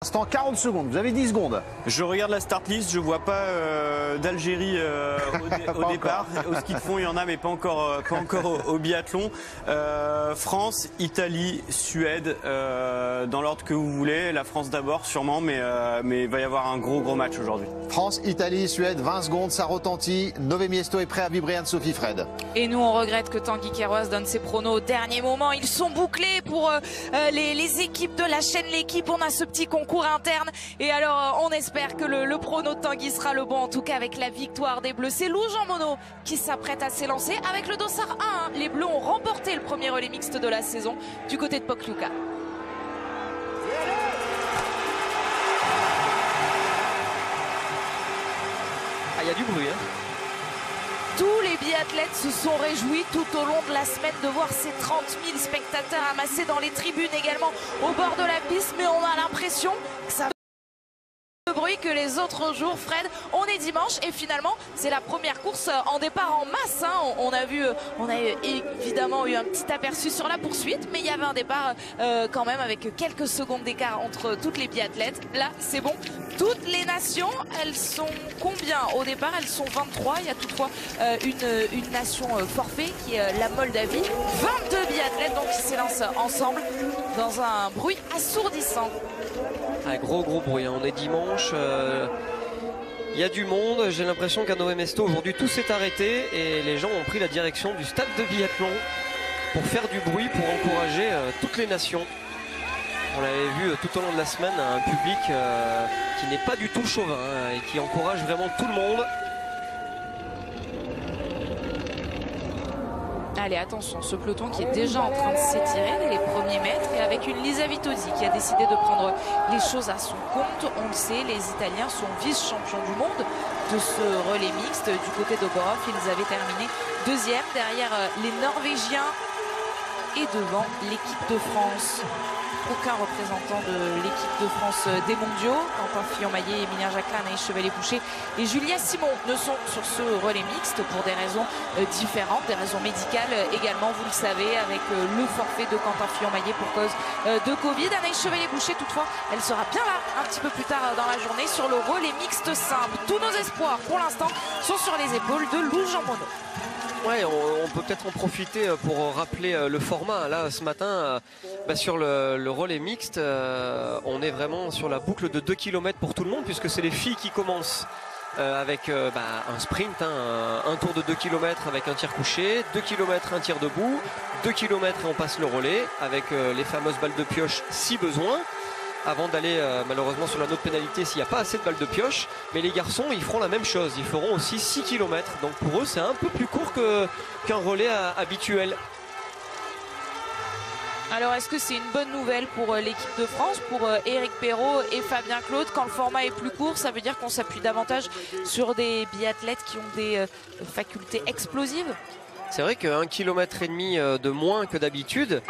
Instant 40 secondes, vous avez 10 secondes. Je regarde la start list, je vois pas d'Algérie au départ. Au ski de fond, il y en a, mais pas encore au biathlon. France, Italie, Suède, dans l'ordre que vous voulez. La France d'abord, sûrement, mais il va y avoir un gros match aujourd'hui. France, Italie, Suède, 20 secondes, ça retentit. Nové Miesto est prêt à vibrer, Anne-Sophie Fred. Et nous, on regrette que Tanguy Queiroz donne ses pronos au dernier moment. Ils sont bouclés pour les équipes de la chaîne L'équipe. On a ce petit concours interne et alors on espère que le prono de Tanguy sera le bon, en tout cas avec la victoire des Bleus. C'est Lou Jean Monod qui s'apprête à s'élancer avec le dossard 1. Les Bleus ont remporté le premier relais mixte de la saison du côté de Pokljuka. Il y a du bruit, hein. Tous les biathlètes se sont réjouis tout au long de la semaine de voir ces 30 000 spectateurs amassés dans les tribunes, également au bord de la piste, mais on a l'impression que ça bruit que les autres jours. Fred, on est dimanche et finalement c'est la première course en départ en masse, hein. On a évidemment eu un petit aperçu sur la poursuite, mais il y avait un départ quand même avec quelques secondes d'écart entre toutes les biathlètes. Là c'est bon, toutes les nations, elles sont combien au départ? Elles sont 23. Il y a toutefois une nation forfait qui est la Moldavie. 22 biathlètes donc qui s'élancent ensemble dans un bruit assourdissant. Ah, gros bruit, hein. On est dimanche, il y a du monde. J'ai l'impression qu'à Nové Miesto aujourd'hui tout s'est arrêté et les gens ont pris la direction du stade de biathlon pour faire du bruit, pour encourager toutes les nations. On l'avait vu tout au long de la semaine, un public qui n'est pas du tout chauvin, hein, et qui encourage vraiment tout le monde. Allez, attention, ce peloton qui est déjà en train de s'étirer dès les premiers mètres et avec une Lisa Vitozzi qui a décidé de prendre les choses à son compte. On le sait, les Italiens sont vice-champions du monde de ce relais mixte. Du côté d'Oborov, ils avaient terminé deuxième derrière les Norvégiens et devant l'équipe de France. Aucun représentant de l'équipe de France des mondiaux. Quentin Fillon-Maillet, Emilien Jacquelin, Anaïs Chevalier-Boucher et Julia Simon ne sont sur ce relais mixte pour des raisons différentes, des raisons médicales également, vous le savez, avec le forfait de Quentin Fillon-Maillet pour cause de Covid. Anaïs Chevalier-Boucher, toutefois, elle sera bien là un petit peu plus tard dans la journée sur le relais mixte simple. Tous nos espoirs pour l'instant sont sur les épaules de Lou Jean Monod. Ouais, on peut peut-être en profiter pour rappeler le format. Là, ce matin, sur le relais mixte, on est vraiment sur la boucle de 2 km pour tout le monde, puisque c'est les filles qui commencent avec un sprint, hein, un tour de 2 km avec un tir couché, 2 km un tir debout, 2 km et on passe le relais avec les fameuses balles de pioche si besoin, avant d'aller malheureusement sur la note pénalité s'il n'y a pas assez de balles de pioche. Mais les garçons, ils feront la même chose, ils feront aussi 6 km, donc pour eux c'est un peu plus court qu'un relais habituel. Alors est-ce que c'est une bonne nouvelle pour l'équipe de France, pour Éric Perrault et Fabien Claude? Quand le format est plus court, ça veut dire qu'on s'appuie davantage sur des biathlètes qui ont des facultés explosives? C'est vrai qu'1,5 km de moins que d'habitude,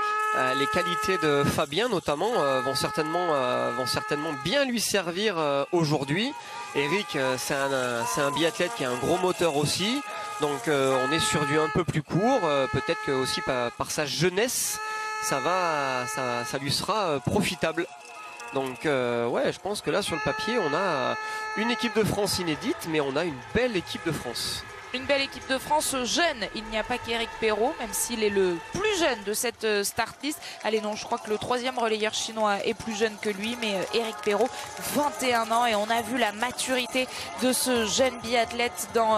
les qualités de Fabien notamment vont certainement bien lui servir aujourd'hui. Eric, c'est un biathlète qui a un gros moteur aussi, donc on est sur du un peu plus court, peut-être que aussi par sa jeunesse, ça lui sera profitable. Donc ouais, je pense que là sur le papier on a une équipe de France inédite, mais on a une belle équipe de France. Une belle équipe de France jeune. Il n'y a pas qu'Éric Perrault, même s'il est le plus jeune de cette start list. Allez non, je crois que le 3e relayeur chinois est plus jeune que lui, mais Éric Perrault, 21 ans, et on a vu la maturité de ce jeune biathlète dans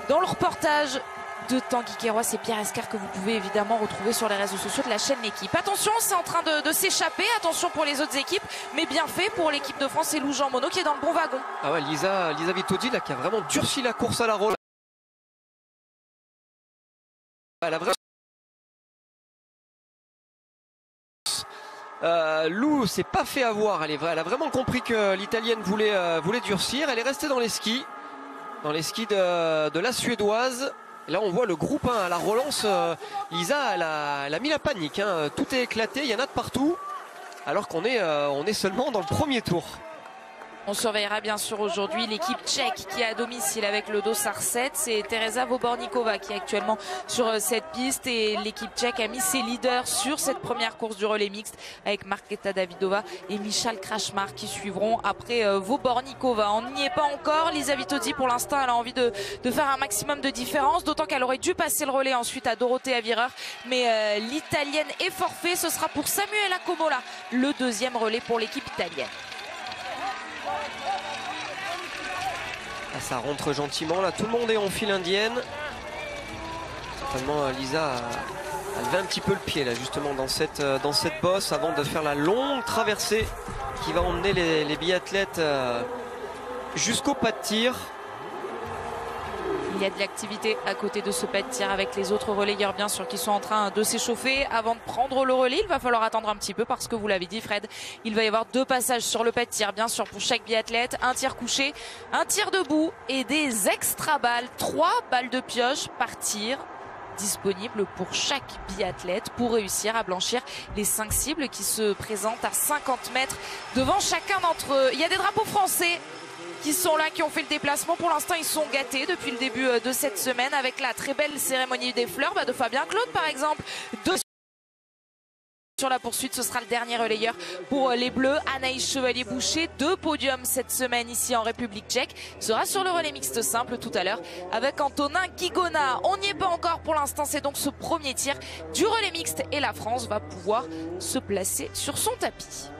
le reportage de Tanguy Queiroz et Pierre Escar, que vous pouvez évidemment retrouver sur les réseaux sociaux de la chaîne L'équipe. Attention, c'est en train de s'échapper, attention pour les autres équipes, mais bien fait pour l'équipe de France et Lou Jean Monod qui est dans le bon wagon. Ah ouais, Lisa Vitozzi là, qui a vraiment durci la course à la roll. Elle a vraiment... Lou s'est pas fait avoir, elle a vraiment compris que l'italienne voulait durcir. Elle est restée dans les skis de la suédoise. Et là on voit le groupe 1 à la relance. Lisa elle a mis la panique, hein. Tout est éclaté, il y en a de partout, alors qu'on est seulement dans le premier tour. On surveillera bien sûr aujourd'hui l'équipe tchèque qui est à domicile avec le dossard 7. C'est Tereza Voborníková qui est actuellement sur cette piste et l'équipe tchèque a mis ses leaders sur cette première course du relais mixte avec Markéta Davidová et Michal Krajmar qui suivront après Voborníková. On n'y est pas encore. Lisa Vitozzi pour l'instant elle a envie de faire un maximum de différence, d'autant qu'elle aurait dû passer le relais ensuite à Dorothea Virer. Mais l'italienne est forfait. Ce sera pour Samuela Comola, le deuxième relais pour l'équipe italienne. Ça rentre gentiment là, tout le monde est en file indienne. Certainement Lisa a levé un petit peu le pied là justement dans cette bosse avant de faire la longue traversée qui va emmener les biathlètes jusqu'au pas de tir. Il y a de l'activité à côté de ce pas de tir avec les autres relayeurs bien sûr qui sont en train de s'échauffer avant de prendre le relais. Il va falloir attendre un petit peu parce que vous l'avez dit Fred, il va y avoir 2 passages sur le pas de tir bien sûr pour chaque biathlète. Un tir couché, un tir debout et des extra balles. 3 balles de pioche par tir disponibles pour chaque biathlète pour réussir à blanchir les 5 cibles qui se présentent à 50 mètres devant chacun d'entre eux. Il y a des drapeaux français qui sont là, qui ont fait le déplacement. Pour l'instant, ils sont gâtés depuis le début de cette semaine avec la très belle cérémonie des fleurs de Fabien Claude, par exemple. Sur la poursuite, ce sera le dernier relayeur pour les Bleus. Anaïs Chevalier-Boucher, 2 podiums cette semaine ici en République tchèque. Sera sur le relais mixte simple tout à l'heure avec Antonin Guigona. On n'y est pas encore pour l'instant, c'est donc ce premier tir du relais mixte et la France va pouvoir se placer sur son tapis.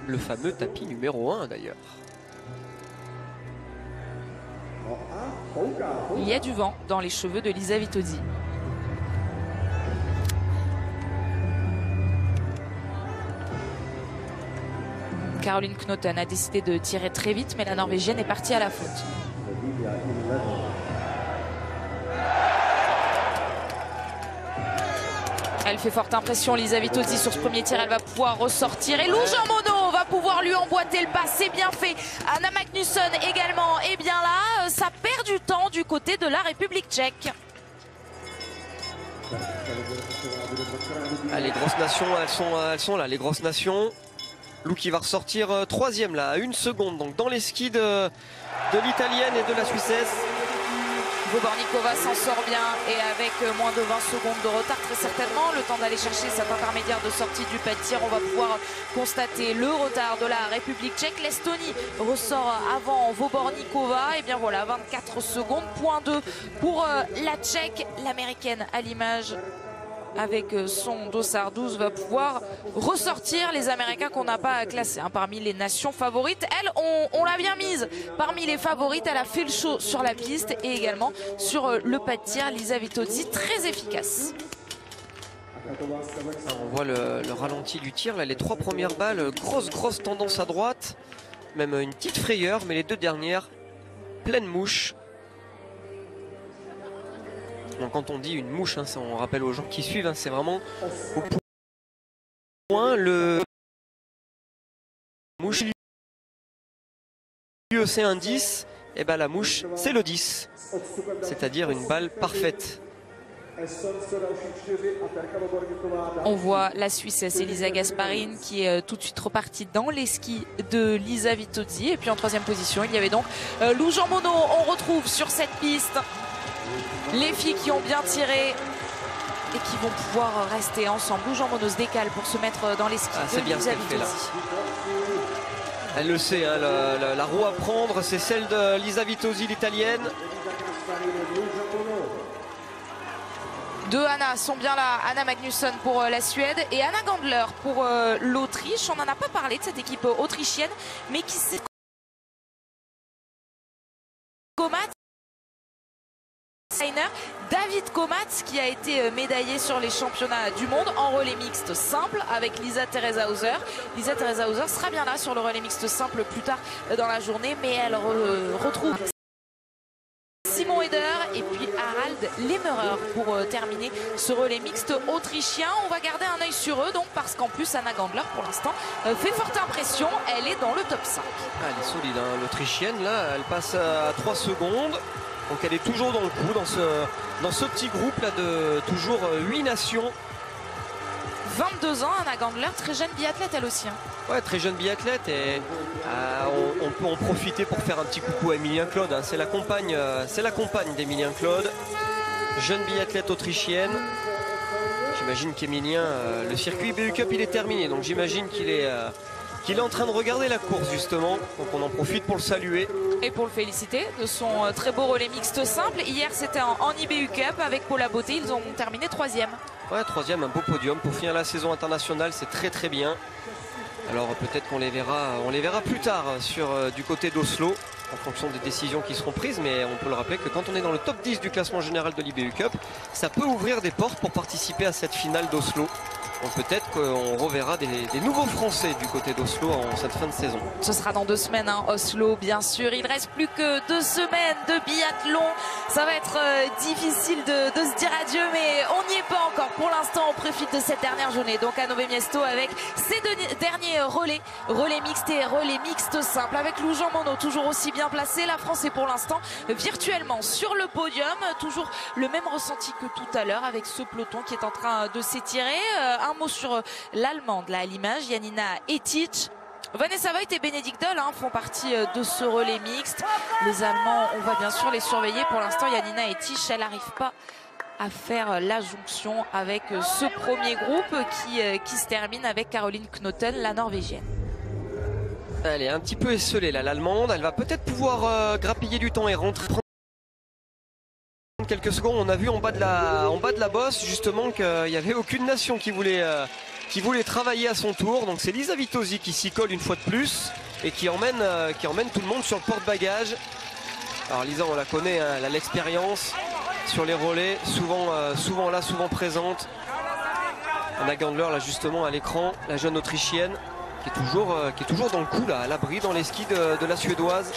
Le fameux tapis numéro 1 d'ailleurs. Il y a du vent dans les cheveux de Lisa Vitozzi. Caroline Knoten a décidé de tirer très vite, mais la Norvégienne est partie à la faute. Elle fait forte impression, Lisa Vitozzi, sur ce premier tir. Elle va pouvoir ressortir. Et Lou Jean Monod va pouvoir lui emboîter le pas. C'est bien fait. Anna Magnusson également. Et bien là, ça perd du temps du côté de la République tchèque. Ah, les grosses nations, elles sont là, les grosses nations. Lou qui va ressortir 3e là, à 1 seconde. Donc dans les skis de l'italienne et de la Suissesse. Voborníková s'en sort bien et avec moins de 20 secondes de retard très certainement. Le temps d'aller chercher cet intermédiaire de sortie du pas de tir. On va pouvoir constater le retard de la République tchèque. L'Estonie ressort avant Voborníková. Et bien voilà, 24 secondes. Point 2 pour la Tchèque. L'Américaine à l'image avec son dossard 12 va pouvoir ressortir. Les Américains qu'on n'a pas classés parmi les nations favorites. Elle, on l'a bien mise parmi les favorites. Elle a fait le show sur la piste et également sur le pas de tir. Lisa Vitozzi très efficace. On voit le ralenti du tir là, les 3 premières balles, grosse tendance à droite, même une petite frayeur, mais les 2 dernières pleine mouche. Donc quand on dit une mouche, ça on rappelle aux gens qui suivent, c'est vraiment au point le mouche. C'est un 10, et ben la mouche c'est le 10, c'est-à-dire une balle parfaite. On voit la Suissesse Elisa Gasparine qui est tout de suite repartie dans les skis de Lisa Vitozzi. Et puis en 3e position, il y avait donc Lou Jean Monod. On retrouve sur cette piste les filles qui ont bien tiré et qui vont pouvoir rester ensemble. Lou Jean Monod se décale pour se mettre dans les skis de Lisa Vitozzi. Elle le sait, la roue à prendre, c'est celle de Lisa Vitozzi, l'italienne. 2 Anna sont bien là. Anna Magnusson pour la Suède et Anna Gandler pour l'Autriche. On n'en a pas parlé de cette équipe autrichienne, mais qui s'est David Komatz qui a été médaillé sur les championnats du monde en relais mixte simple avec Lisa Teresa Hauser. Lisa Teresa Hauser sera bien là sur le relais mixte simple plus tard dans la journée, mais elle retrouve Simon Eder et puis Harald Lemmerer pour terminer ce relais mixte autrichien. On va garder un œil sur eux donc parce qu'en plus Anna Gandler pour l'instant fait forte impression. Elle est dans le top 5. Elle est solide, l'autrichienne là, elle passe à 3 secondes. Donc elle est toujours dans le coup, dans ce petit groupe là de toujours 8 nations. 22 ans, Anna Gandler, très jeune biathlète elle aussi. Ouais, très jeune biathlète et on peut en profiter pour faire un petit coucou à Emilien Claude. Hein. C'est la compagne d'Emilien Claude, jeune biathlète autrichienne. J'imagine qu'Emilien, le circuit BU Cup il est terminé, donc j'imagine qu'il est en train de regarder la course justement, donc on en profite pour le saluer. Et pour le féliciter de son très beau relais mixte simple. Hier c'était en IBU Cup avec Paula Beauté, ils ont terminé 3e. Ouais, 3e, un beau podium pour finir la saison internationale, c'est très très bien. Alors peut-être qu'on les verra plus tard du côté d'Oslo en fonction des décisions qui seront prises, mais on peut le rappeler que quand on est dans le top 10 du classement général de l'IBU Cup, ça peut ouvrir des portes pour participer à cette finale d'Oslo. Donc peut-être qu'on reverra des nouveaux Français du côté d'Oslo en cette fin de saison. Ce sera dans 2 semaines, hein, Oslo, bien sûr. Il reste plus que 2 semaines de biathlon. Ça va être difficile de se dire adieu, mais on n'y est pas encore. Pour l'instant, on profite de cette dernière journée. Donc à Nové Miesto avec ces derniers relais mixtes et relais mixtes simples. Avec Lou Jean Monod, toujours aussi bien placé. La France est pour l'instant virtuellement sur le podium. Toujours le même ressenti que tout à l'heure avec ce peloton qui est en train de s'étirer. Un mot sur l'allemande, là à l'image, Janina Etich. Vanessa Voigt et Bénédicte Doll font partie de ce relais mixte. Les Allemands, on va bien sûr les surveiller. Pour l'instant, Janina Etich, elle n'arrive pas à faire la jonction avec ce premier groupe qui se termine avec Caroline Knoten, la Norvégienne. Elle est un petit peu esselée là, l'allemande. Elle va peut-être pouvoir grappiller du temps et rentrer. Quelques secondes, on a vu en bas de la bosse justement qu'il n'y avait aucune nation qui voulait travailler à son tour. Donc c'est Lisa Vitozzi qui s'y colle une fois de plus et qui emmène tout le monde sur le porte-bagages. Alors Lisa, on la connaît, hein, elle a l'expérience sur les relais, souvent là, souvent présente. Anna Gandler là justement à l'écran, la jeune autrichienne qui est toujours dans le coup là, à l'abri dans les skis de la Suédoise.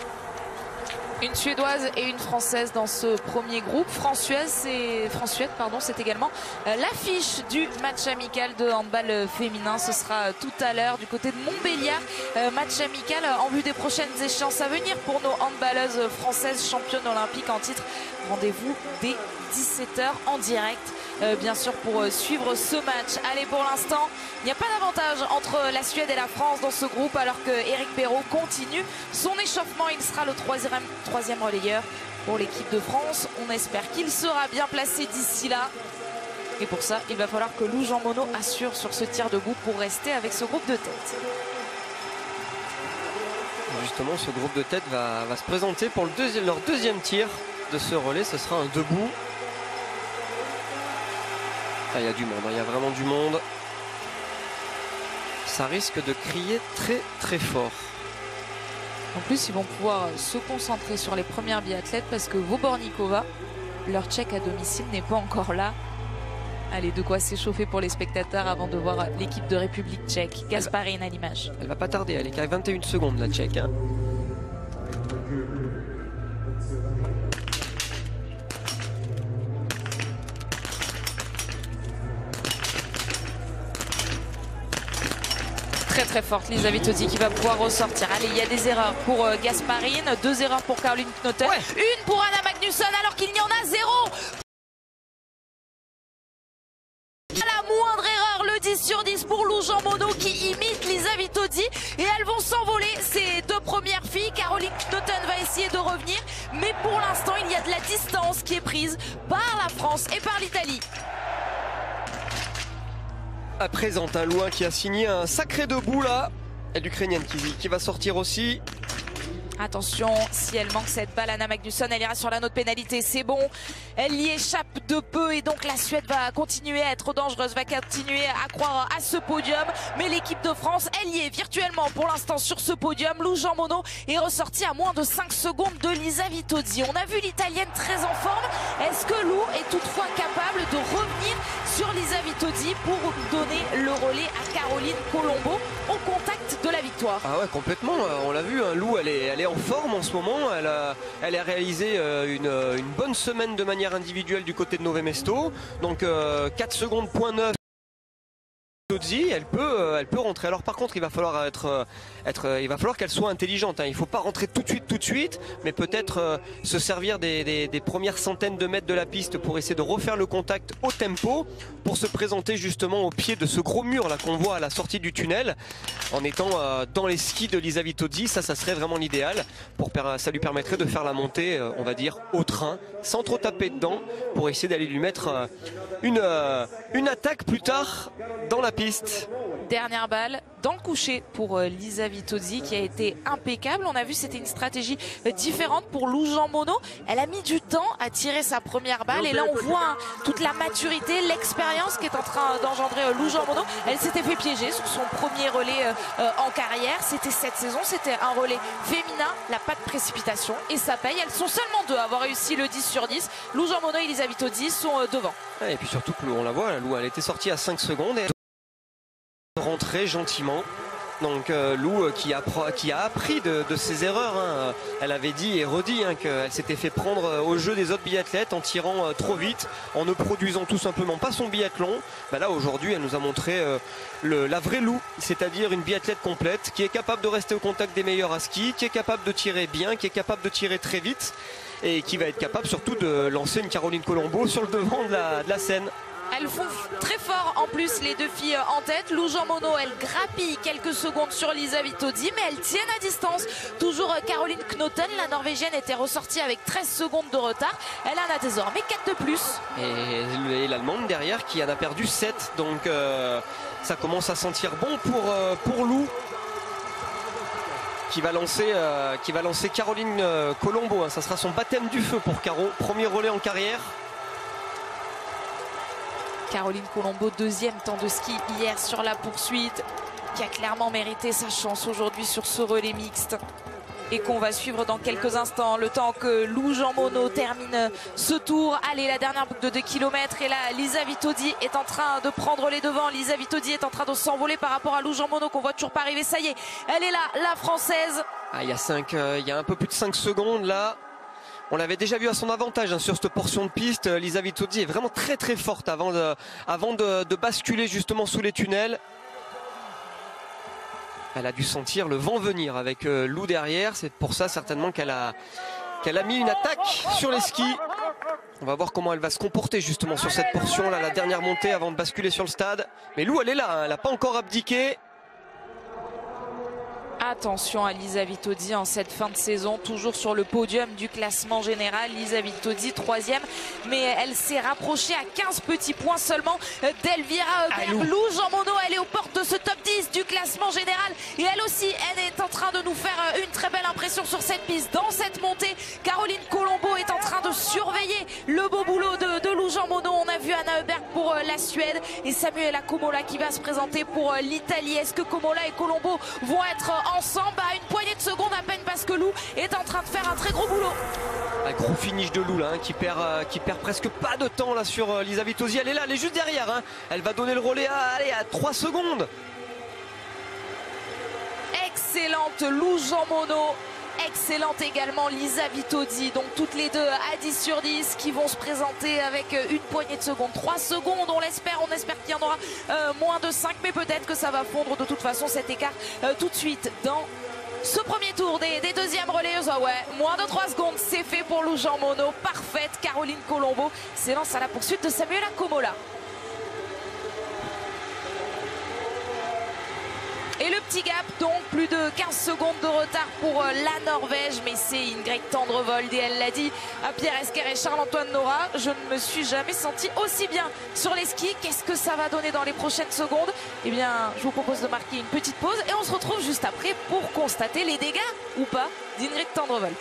Une Suédoise et une Française dans ce premier groupe. France-Suède, c'est également l'affiche du match amical de handball féminin. Ce sera tout à l'heure du côté de Montbéliard. Match amical en vue des prochaines échéances à venir pour nos handballeuses françaises championnes olympiques en titre. Rendez-vous dès 17h en direct, bien sûr, pour suivre ce match. Allez, pour l'instant, il n'y a pas d'avantage entre la Suède et la France dans ce groupe, alors que Eric Perrault continue son échauffement. Il sera le troisième relayeur pour l'équipe de France. On espère qu'il sera bien placé d'ici là. Et pour ça, il va falloir que Lou Jean Monod assure sur ce tir debout pour rester avec ce groupe de tête. Justement, ce groupe de tête va se présenter pour leur deuxième tir de ce relais. Ce sera un debout. Ah, il y a du monde, il y a vraiment du monde. Ça risque de crier très très fort. En plus, ils vont pouvoir se concentrer sur les premières biathlètes parce que Vobornikova, leur tchèque à domicile, n'est pas encore là. Allez, de quoi s'échauffer pour les spectateurs avant de voir l'équipe de République tchèque. Gasparine à l'image. Elle va pas tarder, elle est qu'à 21 secondes la tchèque. Hein. Très forte Lisa Vitozzi qui va pouvoir ressortir. Allez, il y a des erreurs pour Gasparine, 2 erreurs pour Caroline Knoten, une pour Anna Magnusson alors qu'il n'y en a 0. La moindre erreur, le 10 sur 10 pour Lou Jean Monod qui imite Lisa Vitozzi et elles vont s'envoler ces 2 premières filles. Caroline Knoten va essayer de revenir, mais pour l'instant il y a de la distance qui est prise par la France et par l'Italie. À présent, un Louin qui a signé un sacré debout là. Et l'Ukrainienne qui va sortir aussi. Attention, si elle manque cette balle, Anna Magnusson, elle ira sur la note pénalité, c'est bon. Elle y échappe de peu et donc la Suède va continuer à être dangereuse, va continuer à croire à ce podium. Mais l'équipe de France, elle y est virtuellement pour l'instant sur ce podium. Lou Jean Monod est ressorti à moins de 5 secondes de Lisa Vitozzi. On a vu l'Italienne très en forme. Est-ce que Lou est toutefois capable de revenir sur Lisa Vitozzi pour donner le relais à Caroline Colombo au contact de la victoire? Ah ouais, complètement, on l'a vu, hein. Lou elle est en forme en ce moment, elle a réalisé une bonne semaine de manière individuelle du côté de Nové Mesto, donc 4 secondes, .9 Tozzi, elle peut rentrer. Alors par contre, il va falloir qu'elle soit intelligente. Hein. Il ne faut pas rentrer tout de suite, mais peut-être se servir des premières centaines de mètres de la piste pour essayer de refaire le contact au tempo, pour se présenter justement au pied de ce gros mur là qu'on voit à la sortie du tunnel, en étant dans les skis de Lisa Vitozzi. Ça serait vraiment l'idéal. Ça lui permettrait de faire la montée, on va dire, au train, sans trop taper dedans, pour essayer d'aller lui mettre une attaque plus tard dans la piste. Dernière balle dans le coucher pour Lisa Vitozzi, qui a été impeccable. On a vu, c'était une stratégie différente pour Lou Jean Monod. Elle a mis du temps à tirer sa première balle et là on voit toute la maturité, l'expérience qui est en train d'engendrer Lou Jean Monod. Elle s'était fait piéger sur son premier relais en carrière. C'était cette saison, c'était un relais féminin, la pas de précipitation et ça paye. Elles sont seulement deux à avoir réussi le 10 sur 10. Lou Jean Monod et Lisa Vitozzi sont devant. Et puis surtout que on la voit, Lou, elle était sortie à 5 secondes et rentrer gentiment. Donc Lou qui a appris de ses erreurs. Hein. Elle avait dit et redit qu'elle s'était fait prendre au jeu des autres biathlètes en tirant trop vite, en ne produisant tout simplement pas son biathlon. Là aujourd'hui elle nous a montré la vraie Lou, c'est-à-dire une biathlète complète qui est capable de rester au contact des meilleurs à ski, qui est capable de tirer bien, qui est capable de tirer très vite et qui va être capable surtout de lancer une Caroline Colombo sur le devant de la scène. Elles font très fort en plus les deux filles en tête. Lou Jean Monod, elle grappille quelques secondes sur Lisa Vitozzi, mais elles tiennent à distance. Toujours Caroline Knoten, la Norvégienne, était ressortie avec 13 secondes de retard. Elle en a désormais 4 de plus. Et l'Allemande derrière qui en a perdu 7. Donc ça commence à sentir bon pour Lou. Qui va lancer Caroline Colombo. Hein. Ça sera son baptême du feu pour Caro. Premier relais en carrière. Caroline Colombo, deuxième temps de ski hier sur la poursuite, qui a clairement mérité sa chance aujourd'hui sur ce relais mixte. Et qu'on va suivre dans quelques instants, le temps que Lou Jean Monod termine ce tour. Allez, la dernière boucle de 2 km et là Lisa Vitozzi est en train de prendre les devants. Lisa Vitozzi est en train de s'envoler par rapport à Lou Jean Monod qu'on voit toujours pas arriver. Ça y est, elle est là, la française. Il y a un peu plus de 5 secondes là. On l'avait déjà vu à son avantage sur cette portion de piste. Lisa Vitozzi est vraiment très très forte avant de basculer justement sous les tunnels. Elle a dû sentir le vent venir avec Lou derrière. C'est pour ça certainement qu'elle a mis une attaque sur les skis. On va voir comment elle va se comporter justement sur cette portion là, la dernière montée avant de basculer sur le stade. Mais Lou, elle est là, hein, elle n'a pas encore abdiqué. Attention à Lisa Vitozzi en cette fin de saison, toujours sur le podium du classement général. Lisa Vitozzi 3e, mais elle s'est rapprochée à 15 petits points seulement d'Elvira Huber. Lou Jean Monod, elle est aux portes de ce top 10 du classement général et elle aussi, elle est en train de nous faire une très belle impression sur cette piste. Dans cette montée, Caroline Colombo est en train de surveiller le beau boulot de Lou Jean Monod. On a vu Anna Huber pour la Suède et Samuela Komola qui va se présenter pour l'Italie. Est-ce que Komola et Colombo vont être ensemble à une poignée de secondes à peine parce que Lou est en train de faire un très gros boulot. Un gros finish de Lou là, hein, qui perd presque pas de temps là sur Lisa Vitozzi. Elle est là, elle est juste derrière. Hein. Elle va donner le relais à 3 secondes. Excellente Lou Jean Monod. Excellente également Lisa Vitozzi, donc toutes les deux à 10 sur 10 qui vont se présenter avec une poignée de secondes, 3 secondes on espère qu'il y en aura moins de 5, mais peut-être que ça va fondre de toute façon cet écart tout de suite dans ce premier tour des deuxièmes relayeuses. Ah ouais, moins de 3 secondes, c'est fait pour Lou Jean Monod, parfaite. Caroline Colombo s'élance à la poursuite de Samuela Komola. Et le petit gap, donc plus de 15 secondes de retard pour la Norvège, mais c'est Ingrid Tendrevold et elle l'a dit à Pierre Esquer et Charles-Antoine Nora, je ne me suis jamais senti aussi bien sur les skis. Qu'est-ce que ça va donner dans les prochaines secondes? Eh bien, je vous propose de marquer une petite pause et on se retrouve juste après pour constater les dégâts ou pas d'Ingrid Tendrevold.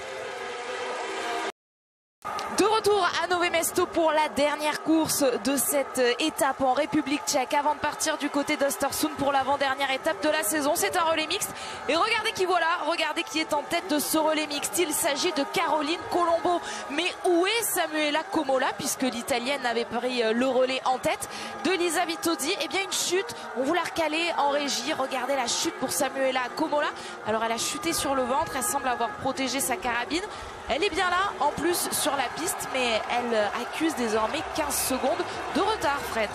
De retour à Nové Mesto pour la dernière course de cette étape en République tchèque avant de partir du côté d'Östersund pour l'avant-dernière étape de la saison. C'est un relais mixte et regardez qui est en tête de ce relais mixte. Il s'agit de Caroline Colombo. Mais où est Samuela Komola puisque l'Italienne avait pris le relais en tête de Lisa Vitozzi? Eh bien une chute, on vous l'a recalé en régie. Regardez la chute pour Samuela Komola. Alors elle a chuté sur le ventre, elle semble avoir protégé sa carabine. Elle est bien là en plus sur la piste, mais elle accuse désormais 15 secondes de retard, Fred.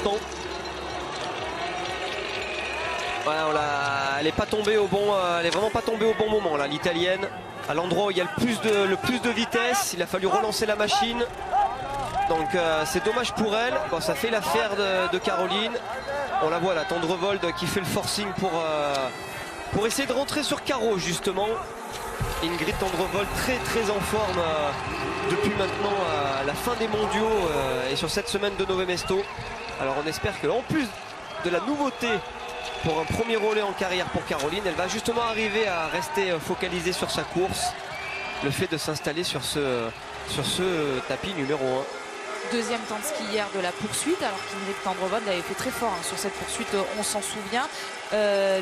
important. Ouais, elle est pas tombée au bon, elle est vraiment pas tombée au bon moment là, l'italienne. À l'endroit où il y a le plus de vitesse, il a fallu relancer la machine. Donc c'est dommage pour elle. Bon, ça fait l'affaire de Caroline. On la voit là, Tendrevold qui fait le forcing pour essayer de rentrer sur carreau justement. Ingrid Tendrevold très en forme depuis maintenant la fin des mondiaux et sur cette semaine de Nové Mesto. Alors on espère qu'en plus de la nouveauté pour un premier relais en carrière pour Caroline, elle va justement arriver à rester focalisée sur sa course. Le fait de s'installer sur ce tapis numéro 1. Deuxième temps de ski hier de la poursuite, alors qu'Ingrid Tendrevold avait fait très fort sur cette poursuite, on s'en souvient.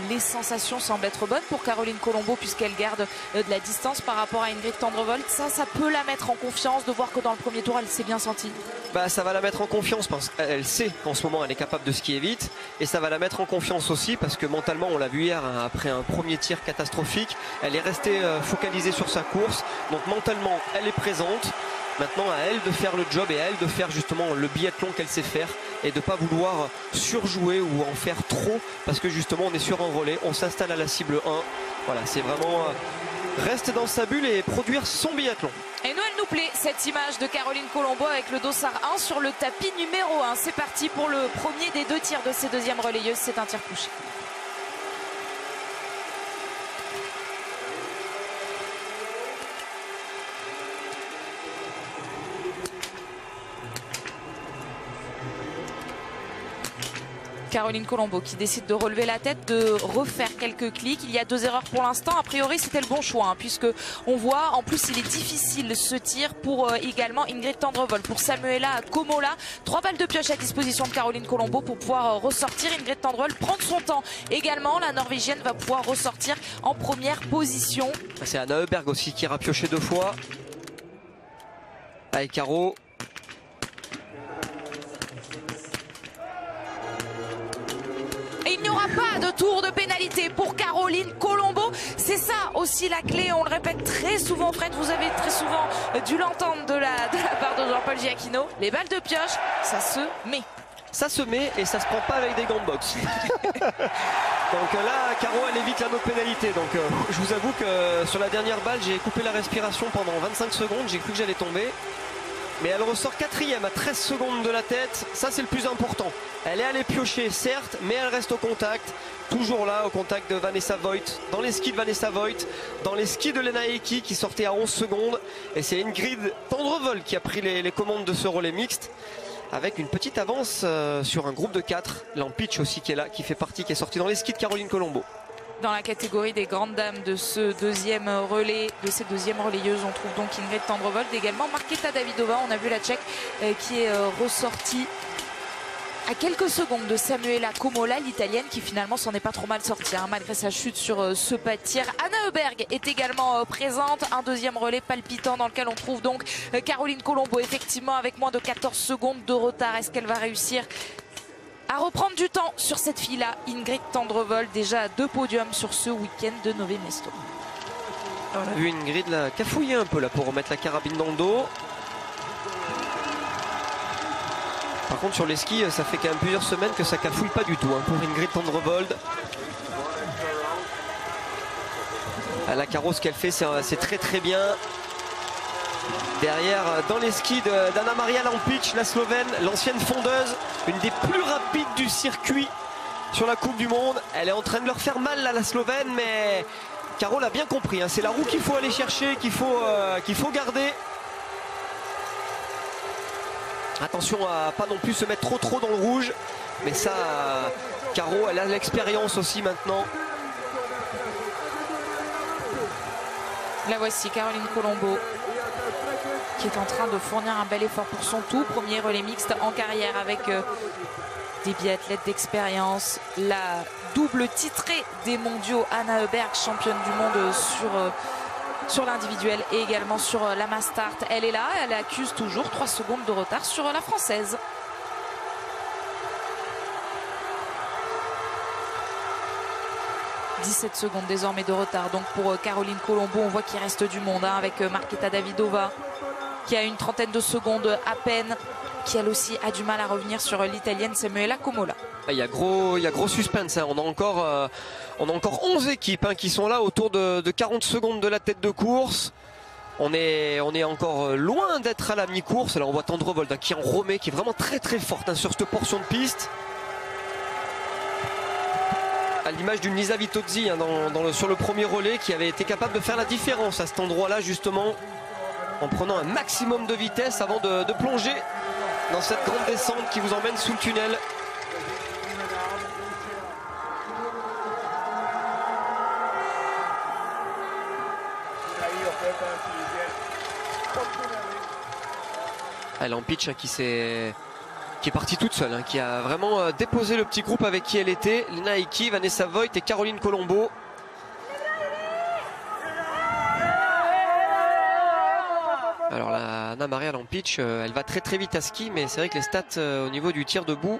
Les sensations semblent être bonnes pour Caroline Colombo puisqu'elle garde de la distance par rapport à Ingrid Tendrevold. Ça peut la mettre en confiance de voir que dans le premier tour elle s'est bien sentie. Bah, ça va la mettre en confiance parce qu'elle sait qu'en ce moment elle est capable de skier vite, et ça va la mettre en confiance aussi parce que mentalement, on l'a vu hier après un premier tir catastrophique, elle est restée focalisée sur sa course, donc mentalement elle est présente. Maintenant à elle de faire le job et à elle de faire justement le biathlon qu'elle sait faire et de ne pas vouloir surjouer ou en faire trop parce que justement on est sur un relais, on s'installe à la cible 1. Voilà, c'est vraiment rester dans sa bulle et produire son biathlon. Et nous, elle nous plaît cette image de Caroline Colombo avec le dossard 1 sur le tapis numéro 1. C'est parti pour le premier des deux tirs de ces deuxièmes relayeuses, c'est un tir couché. Caroline Colombo qui décide de relever la tête, de refaire quelques clics. Il y a 2 erreurs pour l'instant. A priori, c'était le bon choix puisque on voit, en plus, il est difficile ce tir pour également Ingrid Tendrevold. Pour Samuela Komola, 3 balles de pioche à disposition de Caroline Colombo pour pouvoir ressortir. Ingrid Tendrevold prendre son temps également. La Norvégienne va pouvoir ressortir en première position. C'est Anna Heuberg aussi qui ira piocher 2 fois. Allez, Caro. Il n'y aura pas de tour de pénalité pour Caroline Colombo. C'est ça aussi la clé. On le répète très souvent, Fred. Vous avez très souvent dû l'entendre de la part de Jean-Paul Giacchino. Les balles de pioche, ça se met. Ça se met et ça se prend pas avec des gants de boxe. Donc là, Caro, elle évite la no pénalité. Donc je vous avoue que sur la dernière balle, j'ai coupé la respiration pendant 25 secondes. J'ai cru que j'allais tomber. Mais elle ressort 4e à 13 secondes de la tête. Ça, c'est le plus important. Elle est allée piocher, certes, mais elle reste au contact. Toujours là, au contact de Vanessa Voigt. Dans les skis de Vanessa Voigt. Dans les skis de Lena Eki qui sortait à 11 secondes. Et c'est Ingrid Tendrevold qui a pris les commandes de ce relais mixte. Avec une petite avance sur un groupe de 4. Lampitch aussi qui est là, qui fait partie, qui est sorti dans les skis de Caroline Colombo. Dans la catégorie des grandes dames de ce deuxième relais, de cette deuxième relayeuses, on trouve donc Ingrid Tendrevold, également Marketa Davidova. On a vu la Tchèque qui est ressortie à quelques secondes de Samuela Komola, l'italienne, qui finalement s'en est pas trop mal sortie malgré sa chute sur ce pas de tir. Anna Heuberg est également présente. Un deuxième relais palpitant dans lequel on trouve donc Caroline Colombo, effectivement avec moins de 14 secondes de retard. Est-ce qu'elle va réussir à reprendre du temps sur cette fille-là? Ingrid Tendrevold déjà à 2 podiums sur ce week-end de Nové Mesto. On a vu Ingrid là cafouiller un peu là pour remettre la carabine dans le dos. Par contre sur les skis, ça fait quand même plusieurs semaines que ça cafouille pas du tout pour Ingrid Tendrevold. La Caro, ce qu'elle fait, c'est très bien. Derrière, dans les skis d'Anna Maria Lampitch, la Slovène, l'ancienne fondeuse, une des plus rapides du circuit sur la Coupe du Monde. Elle est en train de leur faire mal là, la Slovène, mais Caro l'a bien compris. C'est la roue qu'il faut aller chercher, qu'il faut garder. Attention à pas non plus se mettre trop dans le rouge. Mais ça, Caro, elle a l'expérience aussi maintenant. La voici, Caroline Colombo, qui est en train de fournir un bel effort pour son tout premier relais mixte en carrière avec des biathlètes d'expérience. La double titrée des mondiaux, Anna Heuberg, championne du monde sur l'individuel et également sur la mass start. Elle est là, elle accuse toujours 3 secondes de retard sur la française. « 17 secondes désormais de retard donc pour Caroline Colombo. On voit qu'il reste du monde avec Marketa Davidova qui a une trentaine de secondes à peine qui elle aussi a du mal à revenir sur l'italienne Samuela Comola. Il y a gros suspense, hein. On a encore 11 équipes qui sont là autour de 40 secondes de la tête de course. On est encore loin d'être à la mi-course. Là on voit Tendrevold qui en remet, qui est vraiment très très forte sur cette portion de piste. À l'image d'une Lisa Vitozzi sur le premier relais, qui avait été capable de faire la différence à cet endroit-là justement, en prenant un maximum de vitesse avant de plonger dans cette grande descente qui vous emmène sous le tunnel. Lampic qui est partie toute seule, qui a vraiment déposé le petit groupe avec qui elle était. Lena Heikki, Vanessa Voigt et Caroline Colombo. Alors la Anna Maria Lampic, elle va très très vite à ski, mais c'est vrai que les stats au niveau du tir debout,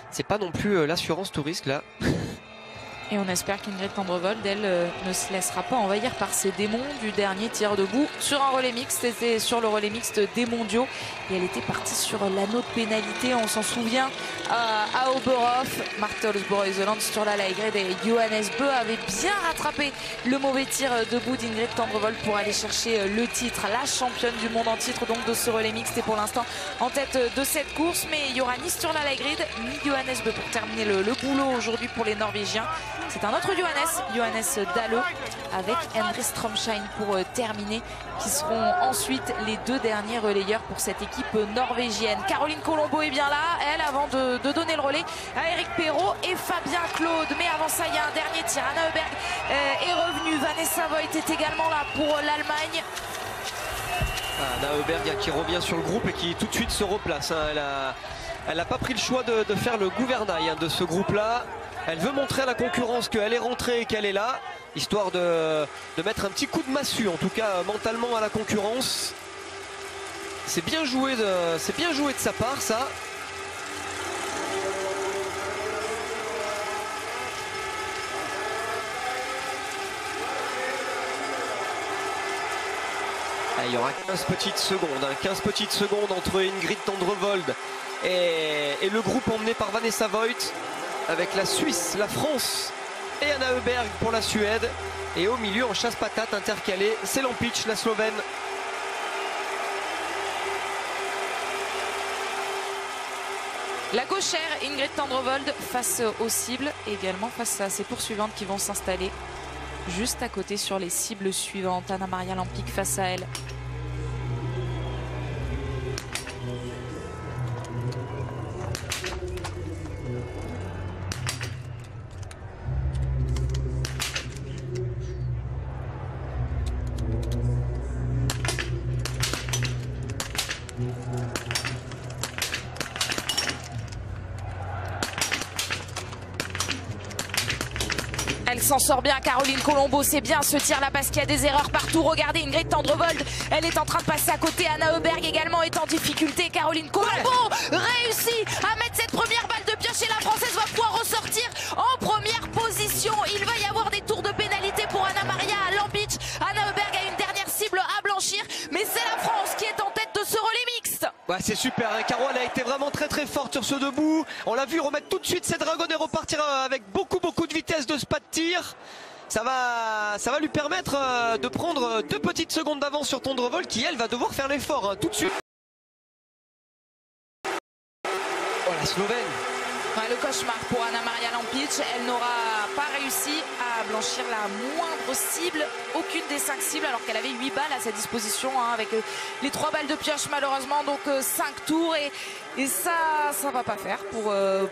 c'est pas non plus l'assurance tout risque là. Et on espère qu'Ingrid Tendrevold, elle, ne se laissera pas envahir par ces démons du dernier tir debout sur un relais mixte. C'était sur le relais mixte des mondiaux. Et elle était partie sur l'anneau de pénalité, on s'en souvient, à Oberhof. Marthe Olsborg-Isoland, Sturla Laigred et Johannes Bö avaient bien rattrapé le mauvais tir debout d'Ingrid Tendrevold pour aller chercher le titre. La championne du monde en titre donc de ce relais mixte est pour l'instant en tête de cette course. Mais il n'y aura ni Sturla Laigred ni Johannes Bö pour terminer le boulot aujourd'hui pour les Norvégiens. C'est un autre Johannes Dahle avec Henry Stromschein pour terminer, qui seront ensuite les deux derniers relayeurs pour cette équipe norvégienne. Caroline Colombo est bien là, elle, avant de donner le relais à Eric Perrault et Fabien Claude. Mais avant ça, il y a un dernier tir. Anna Heuberg est revenue. Vanessa Voigt est également là pour l'Allemagne. Anna Heuberg qui revient sur le groupe et qui tout de suite se replace. Elle n'a pas pris le choix de faire le gouvernail de ce groupe-là. Elle veut montrer à la concurrence qu'elle est rentrée et qu'elle est là, histoire de mettre un petit coup de massue, en tout cas mentalement à la concurrence. C'est bien joué de sa part, ça. Il y aura 15 petites secondes, 15 petites secondes entre Ingrid Tendrevold et le groupe emmené par Vanessa Voigt, avec la Suisse, la France et Anna Heuberg pour la Suède. Et au milieu, en chasse-patate intercalée, c'est Lampic, la Slovène. La gauchère Ingrid Tendrevold face aux cibles et également face à ses poursuivantes qui vont s'installer juste à côté sur les cibles suivantes. Anna Maria Lampic face à elle. Elle s'en sort bien, Caroline Colombo, c'est bien ce tir là parce qu'il y a des erreurs partout. Regardez Ingrid Tendrevold, elle est en train de passer à côté. Anna Heuberg également est en difficulté. Caroline Colombo réussit à mettre cette première balle de pioche et la Française va pouvoir ressortir en première position. Il va y avoir des tours de pénalité pour Anna Maria Lampic. Anna Heuberg a une dernière cible à blanchir, mais c'est la France qui est en tête de ce relais mixte. Ouais, c'est super, Caro, elle a été vraiment très très forte sur ce debout. On l'a vu remettre tout de suite ses dragons et repartir avec beaucoup de vitesse de ce pas de tir. Ça va lui permettre de prendre 2 petites secondes d'avance sur Tendrevold, qui elle va devoir faire l'effort tout de suite. Oh, la Slovène. Ouais, le cauchemar pour Anna Maria Lampic. Elle n'aura pas réussi à blanchir la moindre cible, aucune des 5 cibles, alors qu'elle avait 8 balles à sa disposition avec les 3 balles de pioche malheureusement, donc 5 tours et ça va pas faire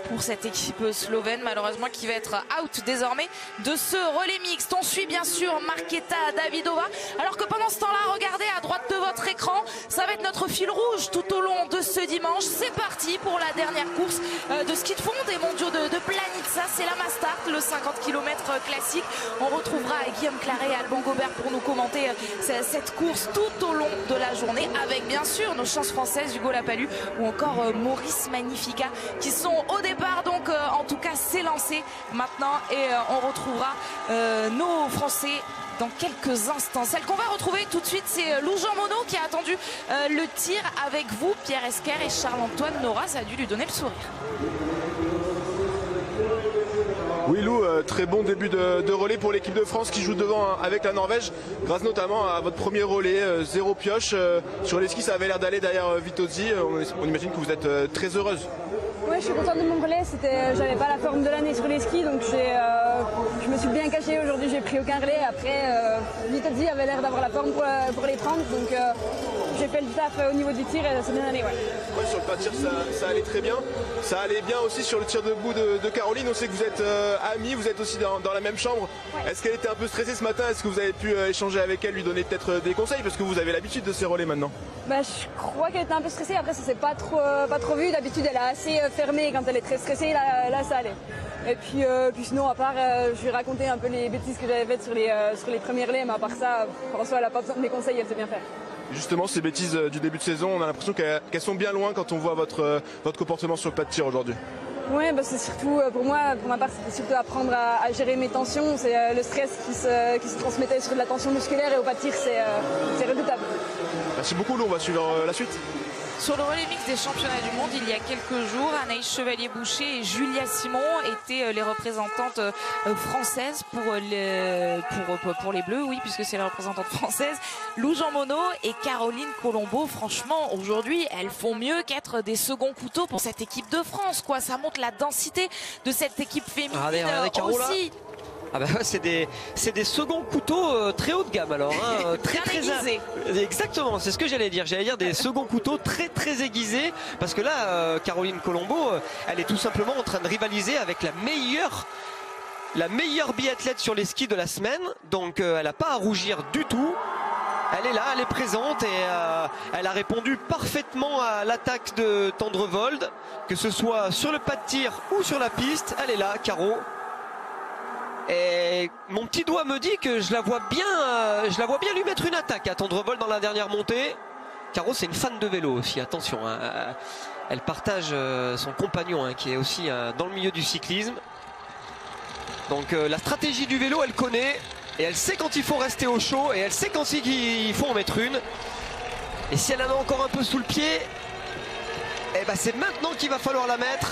pour cette équipe slovène malheureusement, qui va être out désormais de ce relais mixte. On suit bien sûr Marketa Davidova, alors que pendant ce temps-là, regardez à droite de votre écran, ça va être notre fil rouge tout au long de ce dimanche. C'est parti pour la dernière course de ski de fond des mondiaux de Planica. C'est la Mastart, le 50 km classique. On retrouvera Guillaume Claret et Alban Gobert pour nous commenter cette course tout au long de la journée, avec bien sûr nos chances françaises, Hugo Lapalus ou encore Maurice Magnifica, qui sont au départ, donc en tout cas c'est lancé maintenant, et on retrouvera nos Français dans quelques instants. Celle qu'on va retrouver tout de suite, c'est Lou Jean Monod qui a attendu le tir avec vous, Pierre Esquer et Charles-Antoine Nora. Ça a dû lui donner le sourire. Oui Lou, très bon début de relais pour l'équipe de France qui joue devant avec la Norvège, grâce notamment à votre premier relais, 0 pioche. Sur les skis ça avait l'air d'aller derrière Vitozzi, on imagine que vous êtes très heureuse. Oui, je suis contente de mon relais, j'avais pas la forme de l'année sur les skis, donc je me suis bien cachée aujourd'hui, j'ai pris aucun relais. Après, Vitozzi avait l'air d'avoir la forme pour les 30, donc j'ai fait le taf au niveau du tir et c'est bien allé. Ouais, sur le pas de tir ça allait très bien, ça allait bien aussi sur le tir debout de Caroline. On sait que vous êtes amis, vous êtes aussi dans la même chambre. Ouais. Est-ce qu'elle était un peu stressée ce matin? Est-ce que vous avez pu échanger avec elle, lui donner peut-être des conseils, parce que vous avez l'habitude de ces relais maintenant? Je crois qu'elle était un peu stressée, après ça s'est pas trop vu. D'habitude elle est assez fermée quand elle est très stressée, là ça allait. Et puis sinon à part, je lui ai raconté un peu les bêtises que j'avais faites sur les premiers relais, mais à part ça, François elle n'a pas besoin de mes conseils, elle sait bien faire. Justement, ces bêtises du début de saison, on a l'impression qu'elles sont bien loin quand on voit votre comportement sur le pas de tir aujourd'hui. Oui, c'est surtout, pour ma part, c'était surtout apprendre à gérer mes tensions. C'est le stress qui se transmettait sur de la tension musculaire, et au pas de tir, c'est redoutable. Merci beaucoup Lou, on va suivre la suite. Sur le relais mix des championnats du monde, il y a quelques jours, Anaïs Chevalier-Boucher et Julia Simon étaient les représentantes françaises pour les Bleus, oui, puisque c'est les représentantes françaises. Lou Jean Monod et Caroline Colombo, franchement, aujourd'hui, elles font mieux qu'être des seconds couteaux pour cette équipe de France, quoi. Ça montre la densité de cette équipe féminine aussi. Ah bah c'est des seconds couteaux très haut de gamme alors, hein, très aiguisés. Exactement, c'est ce que j'allais dire. J'allais dire des seconds couteaux très aiguisés, parce que là, Caroline Colombo, elle est tout simplement en train de rivaliser avec la meilleure biathlète sur les skis de la semaine. Donc elle n'a pas à rougir du tout. Elle est là, elle est présente, et elle a répondu parfaitement à l'attaque de Tendrevold, que ce soit sur le pas de tir ou sur la piste. Elle est là, Caro. Et mon petit doigt me dit que je la vois bien lui mettre une attaque à Tendrevold dans la dernière montée. Caro, c'est une fan de vélo aussi, attention, hein. Elle partage son compagnon, hein, qui est aussi dans le milieu du cyclisme. Donc la stratégie du vélo, elle connaît, et elle sait quand il faut rester au chaud, et elle sait quand il faut en mettre une. Et si elle en a encore un peu sous le pied, eh ben c'est maintenant qu'il va falloir la mettre.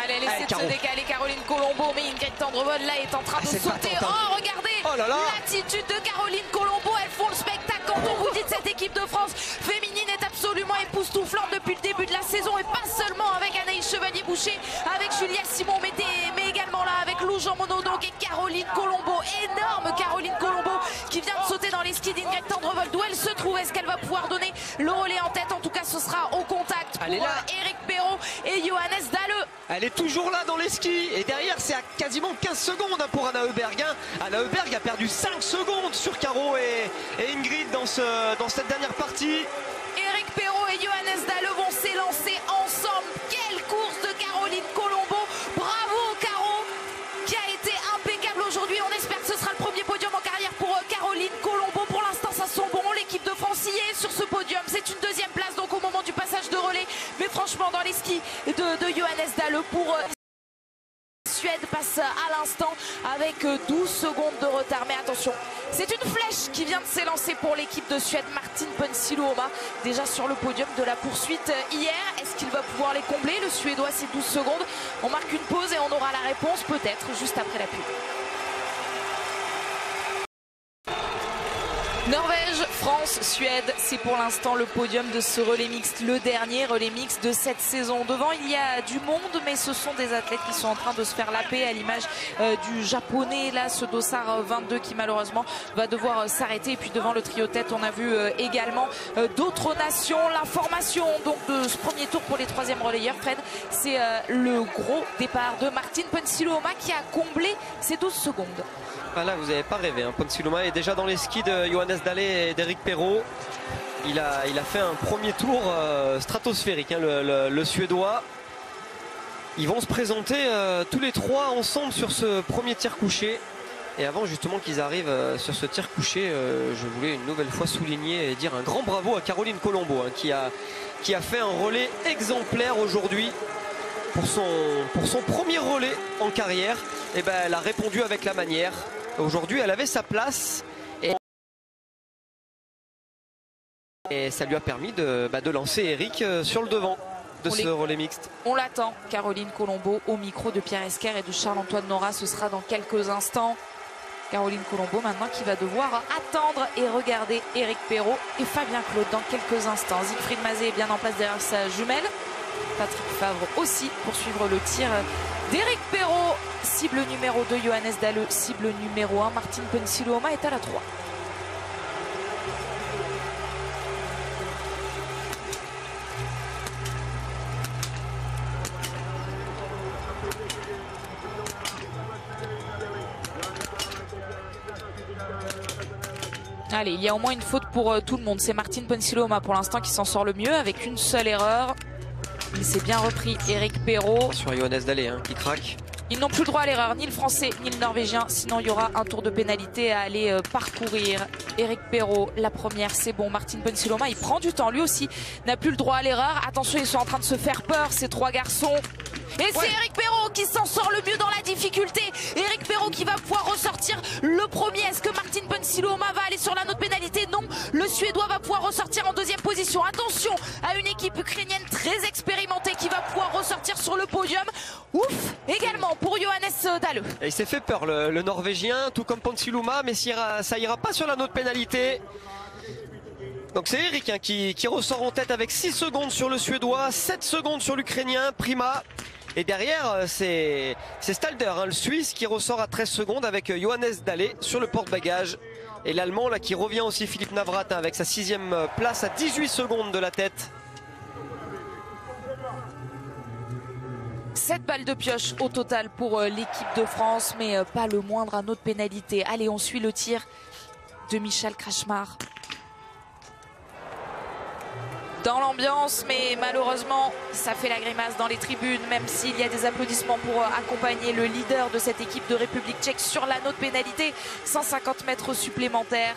Allez, elle essaie de se décaler, Caroline Colombo, mais Ingrid Tendrevold là est en train de sauter. Oh, regardez l'attitude de Caroline Colombo, elles font le spectacle quand on vous dit de cette équipe de France féminine est absolument époustouflante depuis le début de la saison, et pas seulement avec Anaïs Chevalier-Boucher, avec Julia Simon, mais également là avec Lou Jean Monod et Caroline Colombo. Énorme Caroline Colombo qui vient de sauter dans les skis d'Ingrid Tendrevold. Où elle se trouve? Est-ce qu'elle va pouvoir donner le relais en tête? En tout cas, ce sera au contact pour Eric Perrault et Johannes Dalle. Elle est toujours là dans les skis, et derrière c'est à quasiment 15 secondes pour Anna Heuberg. Anna Heuberg a perdu 5 secondes sur Caro et Ingrid dans cette dernière partie. Eric Perrault et Johannes Dalle vont s'élancer ensemble. Quelle course de Caroline Colombo. Bravo Caro, qui a été impeccable aujourd'hui. On espère que ce sera le premier podium en carrière pour Caroline Colombo. Pour l'instant ça sent bon, l'équipe de France y est sur ce podium. C'est une deuxième place donc au moment du passage de relais, mais franchement dans les skis de Johannes Dalle pour Suède passe à l'instant avec 12 secondes de retard. Mais attention, c'est une flèche qui vient de s'élancer pour l'équipe de Suède. Martin Ponsiluoma déjà sur le podium de la poursuite hier. Est-ce qu'il va pouvoir les combler, le Suédois, ces 12 secondes? On marque une pause et on aura la réponse peut-être juste après la pub. Norvège, France, Suède, c'est pour l'instant le podium de ce relais mixte, le dernier relais mixte de cette saison. Devant, il y a du monde, mais ce sont des athlètes qui sont en train de se faire la paix, à l'image du japonais, là, ce dossard 22 qui malheureusement va devoir s'arrêter. Et puis devant le trio tête, on a vu également d'autres nations. L'information donc de ce premier tour pour les troisièmes relayeurs, Fred, c'est le gros départ de Martin Ponsiluoma qui a comblé ces 12 secondes. Ah là, vous n'avez pas rêvé, hein. Ponsiluoma est déjà dans les skis de Johannes Dalle et d'Eric Perrault. Il a fait un premier tour stratosphérique, hein, le Suédois. Ils vont se présenter tous les trois ensemble sur ce premier tir couché. Et avant justement qu'ils arrivent sur ce tir couché, je voulais une nouvelle fois souligner et dire un grand bravo à Caroline Colombo, hein, qui a fait un relais exemplaire aujourd'hui. Pour son premier relais en carrière, et ben elle a répondu avec la manière. Aujourd'hui, elle avait sa place. Et Et ça lui a permis de lancer Eric sur le devant de ce relais mixte. On l'attend, Caroline Colombo, au micro de Pierre Esquer et de Charles-Antoine Nora. Ce sera dans quelques instants. Caroline Colombo maintenant qui va devoir attendre et regarder Eric Perrault et Fabien Claude dans quelques instants. Siegfried Mazet est bien en place derrière sa jumelle. Patrick Favre aussi pour suivre le tir d'Eric Perrault. Cible numéro 2, Johannes Dalle. Cible numéro 1, Martin Ponsiluoma est à la 3. Allez, il y a au moins une faute pour tout le monde. C'est Martin Ponsiluoma pour l'instant qui s'en sort le mieux avec une seule erreur. Il s'est bien repris, Eric Perrault. Sur Johannes Dalle qui craque. Ils n'ont plus le droit à l'erreur, ni le français ni le norvégien. Sinon, il y aura un tour de pénalité à aller parcourir. Eric Perrault, la première, c'est bon. Martin Ponsiluoma, il prend du temps. Lui aussi n'a plus le droit à l'erreur. Attention, ils sont en train de se faire peur, ces trois garçons. Et c'est Eric Perrault qui s'en sort le mieux dans la difficulté. Eric Perrault qui va pouvoir ressortir le premier. Est-ce que Martin Ponsiluoma va aller sur la note pénalité? Non, le Suédois va pouvoir ressortir en deuxième position. Attention à une équipe ukrainienne très expérimentée qui va pouvoir ressortir sur le podium. Ouf, également pour Johannes Dalle. Et il s'est fait peur le Norvégien, tout comme Ponsiluoma, mais ça ira pas sur la note pénalité. Donc c'est Eric qui ressort en tête avec 6 secondes sur le Suédois, 7 secondes sur l'Ukrainien, Prima. Et derrière, c'est Stalder, le Suisse, qui ressort à 13 secondes avec Johannes Dalle sur le porte-bagages. Et l'Allemand là qui revient aussi, Philippe Navratin, avec sa 6e place à 18 secondes de la tête. 7 balles de pioche au total pour l'équipe de France, mais pas le moindre à notre pénalité. Allez, on suit le tir de Michal Krachmar. Dans l'ambiance, mais malheureusement ça fait la grimace dans les tribunes, même s'il y a des applaudissements pour accompagner le leader de cette équipe de République tchèque sur la note pénalité. 150 mètres supplémentaires.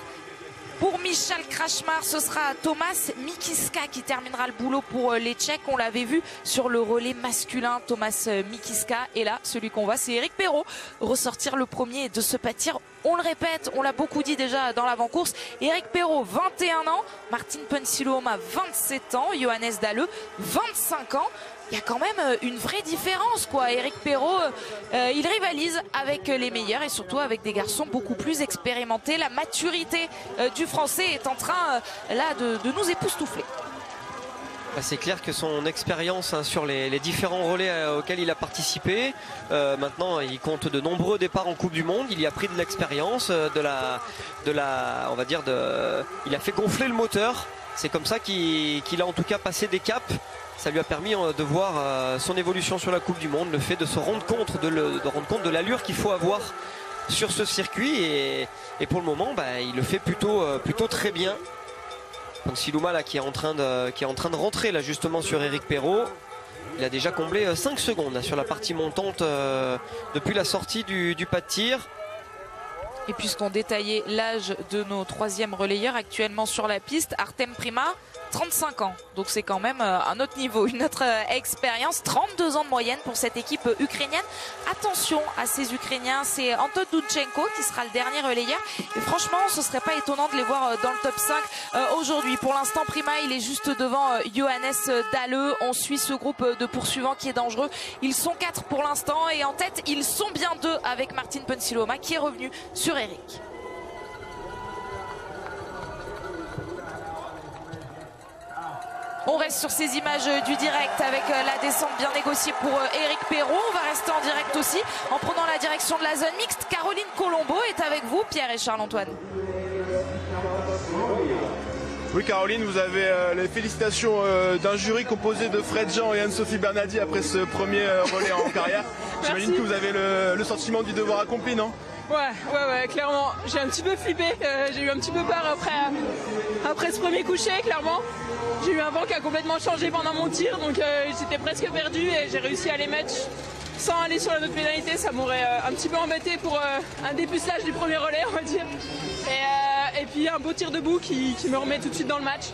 Pour Michal Krachmar, ce sera Tomas Mikiska qui terminera le boulot pour les Tchèques. On l'avait vu sur le relais masculin, Tomas Mikiska. Et là, celui qu'on voit, c'est Eric Perrault ressortir le premier de ce pâtir. On le répète, on l'a beaucoup dit déjà dans l'avant-course. Eric Perrault, 21 ans. Martin Ponsiluoma, 27 ans. Johannes Dalle, 25 ans. Il y a quand même une vraie différence, quoi. Eric Perrault, il rivalise avec les meilleurs et surtout avec des garçons beaucoup plus expérimentés. La maturité du français est en train là de nous époustoufler. C'est clair que son expérience sur les différents relais auxquels il a participé, maintenant il compte de nombreux départs en Coupe du Monde. Il y a pris de l'expérience, on va dire il a fait gonfler le moteur. C'est comme ça qu'il a en tout cas passé des caps. Ça lui a permis de voir son évolution sur la Coupe du Monde, le fait de se rendre compte de l'allure qu'il faut avoir sur ce circuit. Et pour le moment, il le fait plutôt très bien. Ponsiluoma là qui est en train de rentrer là justement sur Eric Perrault. Il a déjà comblé 5 secondes là, sur la partie montante depuis la sortie du pas de tir. Et puisqu'on détaillait l'âge de nos 3e relayeurs actuellement sur la piste, Artem Prima, 35 ans. Donc c'est quand même un autre niveau, une autre expérience. 32 ans de moyenne pour cette équipe ukrainienne. Attention à ces Ukrainiens, c'est Anton Dunchenko qui sera le dernier relayeur. Et franchement, ce serait pas étonnant de les voir dans le top 5 aujourd'hui. Pour l'instant, Prima, il est juste devant Johannes Dalle. On suit ce groupe de poursuivants qui est dangereux. Ils sont 4 pour l'instant et en tête, ils sont bien 2 avec Martin Ponsiluoma qui est revenu sur Eric. On reste sur ces images du direct avec la descente bien négociée pour Eric Perrault. On va rester en direct aussi en prenant la direction de la zone mixte. Caroline Colombo est avec vous, Pierre et Charles-Antoine. Oui Caroline, vous avez les félicitations d'un jury composé de Fred Jean et Anne-Sophie Bernardi après ce premier relais en carrière. J'imagine que vous avez le sentiment du devoir accompli, non ? Ouais, clairement. J'ai un petit peu flippé, j'ai eu un petit peu peur après ce premier coucher, clairement. J'ai eu un vent qui a complètement changé pendant mon tir, donc j'étais presque perdu et j'ai réussi à les mettre sans aller sur la note pénalité. Ça m'aurait un petit peu embêté pour un dépucelage du premier relais, on va dire. Et puis un beau tir debout qui me remet tout de suite dans le match.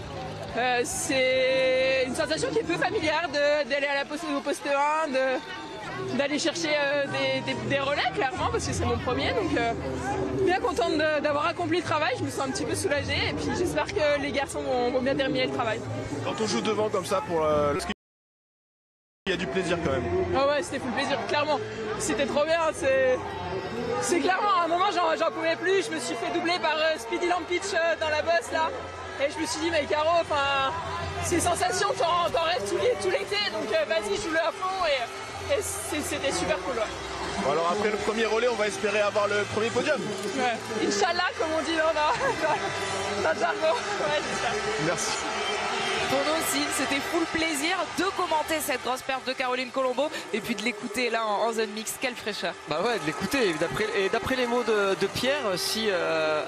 C'est une sensation qui est peu familière d'aller au poste 1, d'aller chercher des relais clairement parce que c'est mon premier. Donc bien contente d'avoir accompli le travail, je me sens un petit peu soulagée et puis j'espère que les garçons vont bien terminer le travail. Quand on joue devant comme ça, il y a du plaisir quand même. Ah ouais, c'était full plaisir, clairement. C'était trop bien, c'est clairement, à un moment j'en pouvais plus, je me suis fait doubler par Speedy Lampic dans la bosse là. Et je me suis dit, mais Caro, ces sensations, t'en rêves tout l'été, donc vas-y, joue-le à fond et c'était super cool. Ouais. Bon, alors après le premier relais, on va espérer avoir le premier podium. Ouais. Inch'Allah, comme on dit dans le jargon. Ouais, j'espère. Merci. Pour nous aussi, c'était full plaisir de commenter cette grosse perf de Caroline Colombo et puis de l'écouter là en zone mixte. Quelle fraîcheur. Bah ouais, de l'écouter. Et d'après les mots de Pierre, si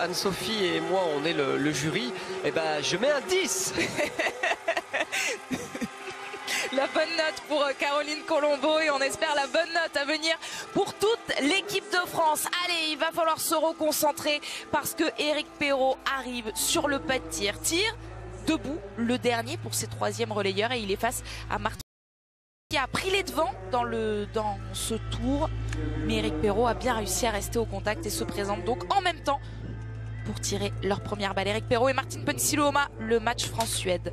Anne-Sophie et moi on est le jury, eh ben je mets un 10. La bonne note pour Caroline Colombo et on espère la bonne note à venir pour toute l'équipe de France. Allez, il va falloir se reconcentrer parce que Éric Perrault arrive sur le pas de tir. Debout, le dernier pour ses troisièmes relayeurs et il est face à Martin qui a pris les devants dans ce tour. Mais Éric Perrault a bien réussi à rester au contact et se présente donc en même temps pour tirer leur première balle. Éric Perrault et Martin Ponsiluoma, le match France-Suède.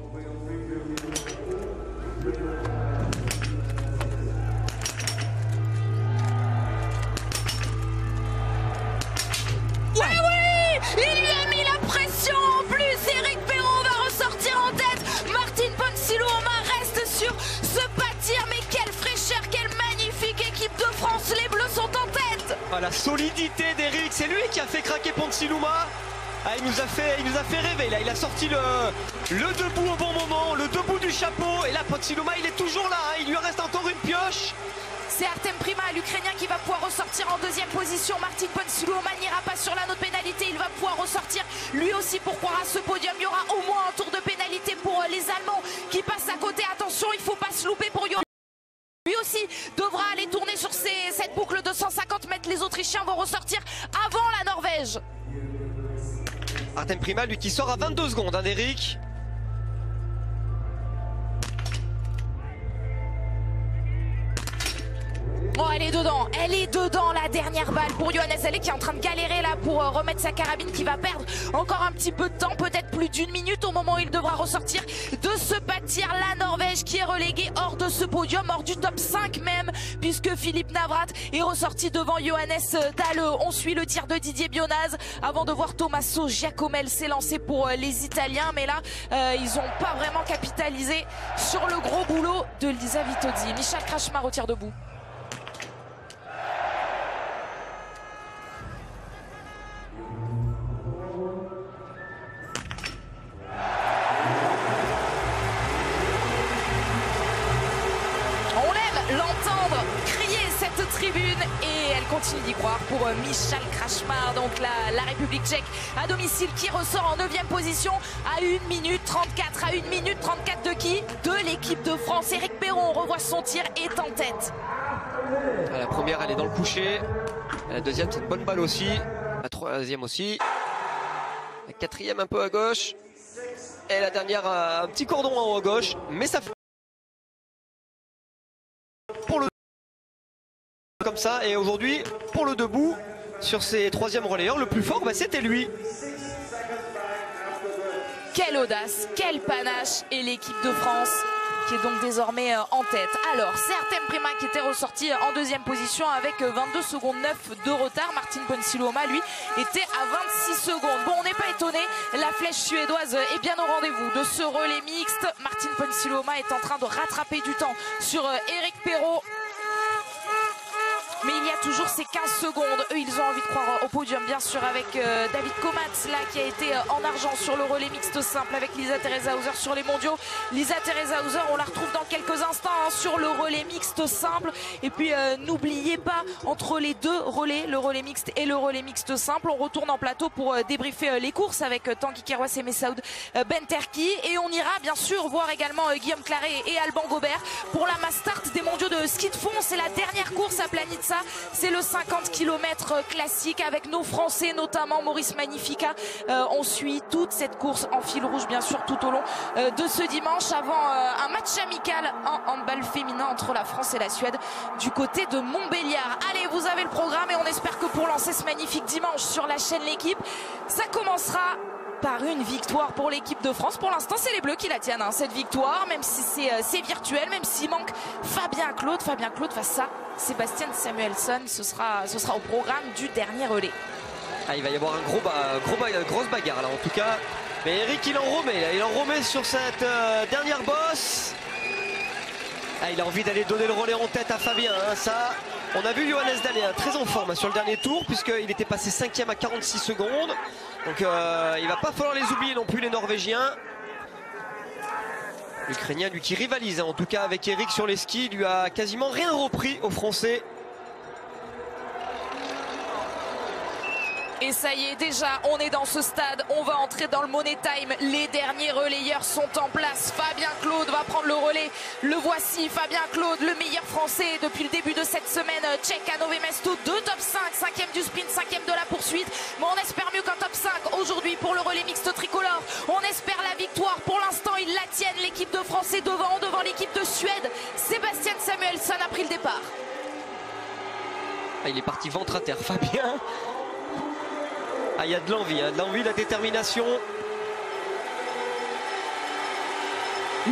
Ah oui, il lui a mis la pression en plus. Éric Perrault va ressortir en tête. Martin Ponsiluoma reste sur ce pas de tir. Mais quelle fraîcheur, quelle magnifique équipe de France. Les Bleus sont en tête. Ah, la solidité d'Éric, c'est lui qui a fait craquer Ponsiluoma. Ah, il nous a fait rêver là. Il a sorti le debout au bon moment, le debout du chapeau. Et là, Ponsiluoma, il est toujours là. Hein. Il lui reste encore une pioche. C'est Artem Prima, l'Ukrainien, qui va pouvoir ressortir en deuxième position. Martin Ponsiluoma n'ira pas sur la note pénalité. Il va pouvoir ressortir lui aussi pour croire à ce podium. Il y aura au moins un tour de pénalité pour les Allemands qui passent à côté. Attention, il ne faut pas se louper pour Johan. Lui aussi devra aller tourner sur cette boucle de 150 mètres. Les Autrichiens vont ressortir avant la Norvège. Artem Prima, lui qui sort à 22 secondes, hein, d'Éric. Oh, elle est dedans la dernière balle pour Johannes Allais qui est en train de galérer là pour remettre sa carabine, qui va perdre encore un petit peu de temps, peut-être plus d'une minute au moment où il devra ressortir de ce pas de tir. La Norvège qui est reléguée hors de ce podium, hors du top 5 même, puisque Philippe Navrat est ressorti devant Johannes Dalle. On suit le tir de Didier Bionaz avant de voir Tommaso Giacomel s'élancer pour les Italiens, mais là ils n'ont pas vraiment capitalisé sur le gros boulot de Lisa Vitozzi. Michal Krachmar au tir debout. L'entendre crier cette tribune et elle continue d'y croire pour Michal Krachmar, donc la République tchèque à domicile qui ressort en 9e position à 1 minute 34. À 1 minute 34 de qui? De l'équipe de France. Éric Perrault, on revoit son tir, est en tête. La première, elle est dans le coucher. La deuxième, c'est une bonne balle aussi. La troisième aussi. La quatrième un peu à gauche. Et la dernière, un petit cordon en haut à gauche. Mais ça fait pour le comme ça. Et aujourd'hui, pour le debout, sur ses troisièmes relayeurs, le plus fort, bah, c'était lui. Quelle audace, quel panache, et l'équipe de France qui est donc désormais en tête. Alors, c'est Artem Prima qui était ressorti en 2e position avec 22 secondes 9 de retard. Martin Ponsiluoma, lui, était à 26 secondes. Bon, on n'est pas étonné, la flèche suédoise est bien au rendez-vous de ce relais mixte. Martin Ponsiluoma est en train de rattraper du temps sur Éric Perrault. Mais il y a toujours ces 15 secondes. Eux, ils ont envie de croire au podium, bien sûr, avec David Komatz, là, qui a été en argent sur le relais mixte simple avec Lisa Theresa-Hauser sur les mondiaux. Lisa Theresa-Hauser, on la retrouve dans quelques instants hein, sur le relais mixte simple. Et puis, n'oubliez pas, entre les deux relais, le relais mixte et le relais mixte simple, on retourne en plateau pour débriefer les courses avec Tanguy Kerouas et Messaoud Benterki. Et on ira, bien sûr, voir également Guillaume Claret et Alban Gobert pour la mass start des mondiaux de ski de fond. C'est la dernière course à Planitza C'est le 50 km classique avec nos Français, notamment Maurice Magnifica. On suit toute cette course en fil rouge, bien sûr, tout au long de ce dimanche, avant un match amical en handball féminin entre la France et la Suède du côté de Montbéliard. Allez, vous avez le programme et on espère que pour lancer ce magnifique dimanche sur la chaîne L'équipe, ça commencera par une victoire pour l'équipe de France. Pour l'instant, c'est les Bleus qui la tiennent, hein, cette victoire, même si c'est virtuel, même s'il manque Fabien Claude. Fabien Claude face à Sébastien Samuelsson, ce sera au programme du dernier relais. Ah, il va y avoir un grosse bagarre là en tout cas. Mais Eric il en remet sur cette dernière bosse. Ah, il a envie d'aller donner le relais en tête à Fabien, hein, ça. On a vu Johannes Dahlé très en forme sur le dernier tour puisqu'il était passé 5e à 46 secondes. Donc il va pas falloir les oublier non plus les Norvégiens. L'Ukrainien lui qui rivalise hein, en tout cas avec Eric sur les skis, lui a quasiment rien repris aux Français. Et ça y est, déjà, on est dans ce stade. On va entrer dans le Money Time. Les derniers relayeurs sont en place. Fabien Claude va prendre le relais. Le voici, Fabien Claude, le meilleur français depuis le début de cette semaine. Tchèque à Nové Mesto, 2 top 5, 5e du sprint, 5e de la poursuite. Mais on espère mieux qu'un top 5 aujourd'hui pour le relais mixte tricolore. On espère la victoire. Pour l'instant, ils la tiennent. L'équipe de France est devant l'équipe de Suède. Sébastien Samuelsson a pris le départ. Ah, il est parti ventre à terre, Fabien. Ah, il y a de l'envie, hein, de la détermination.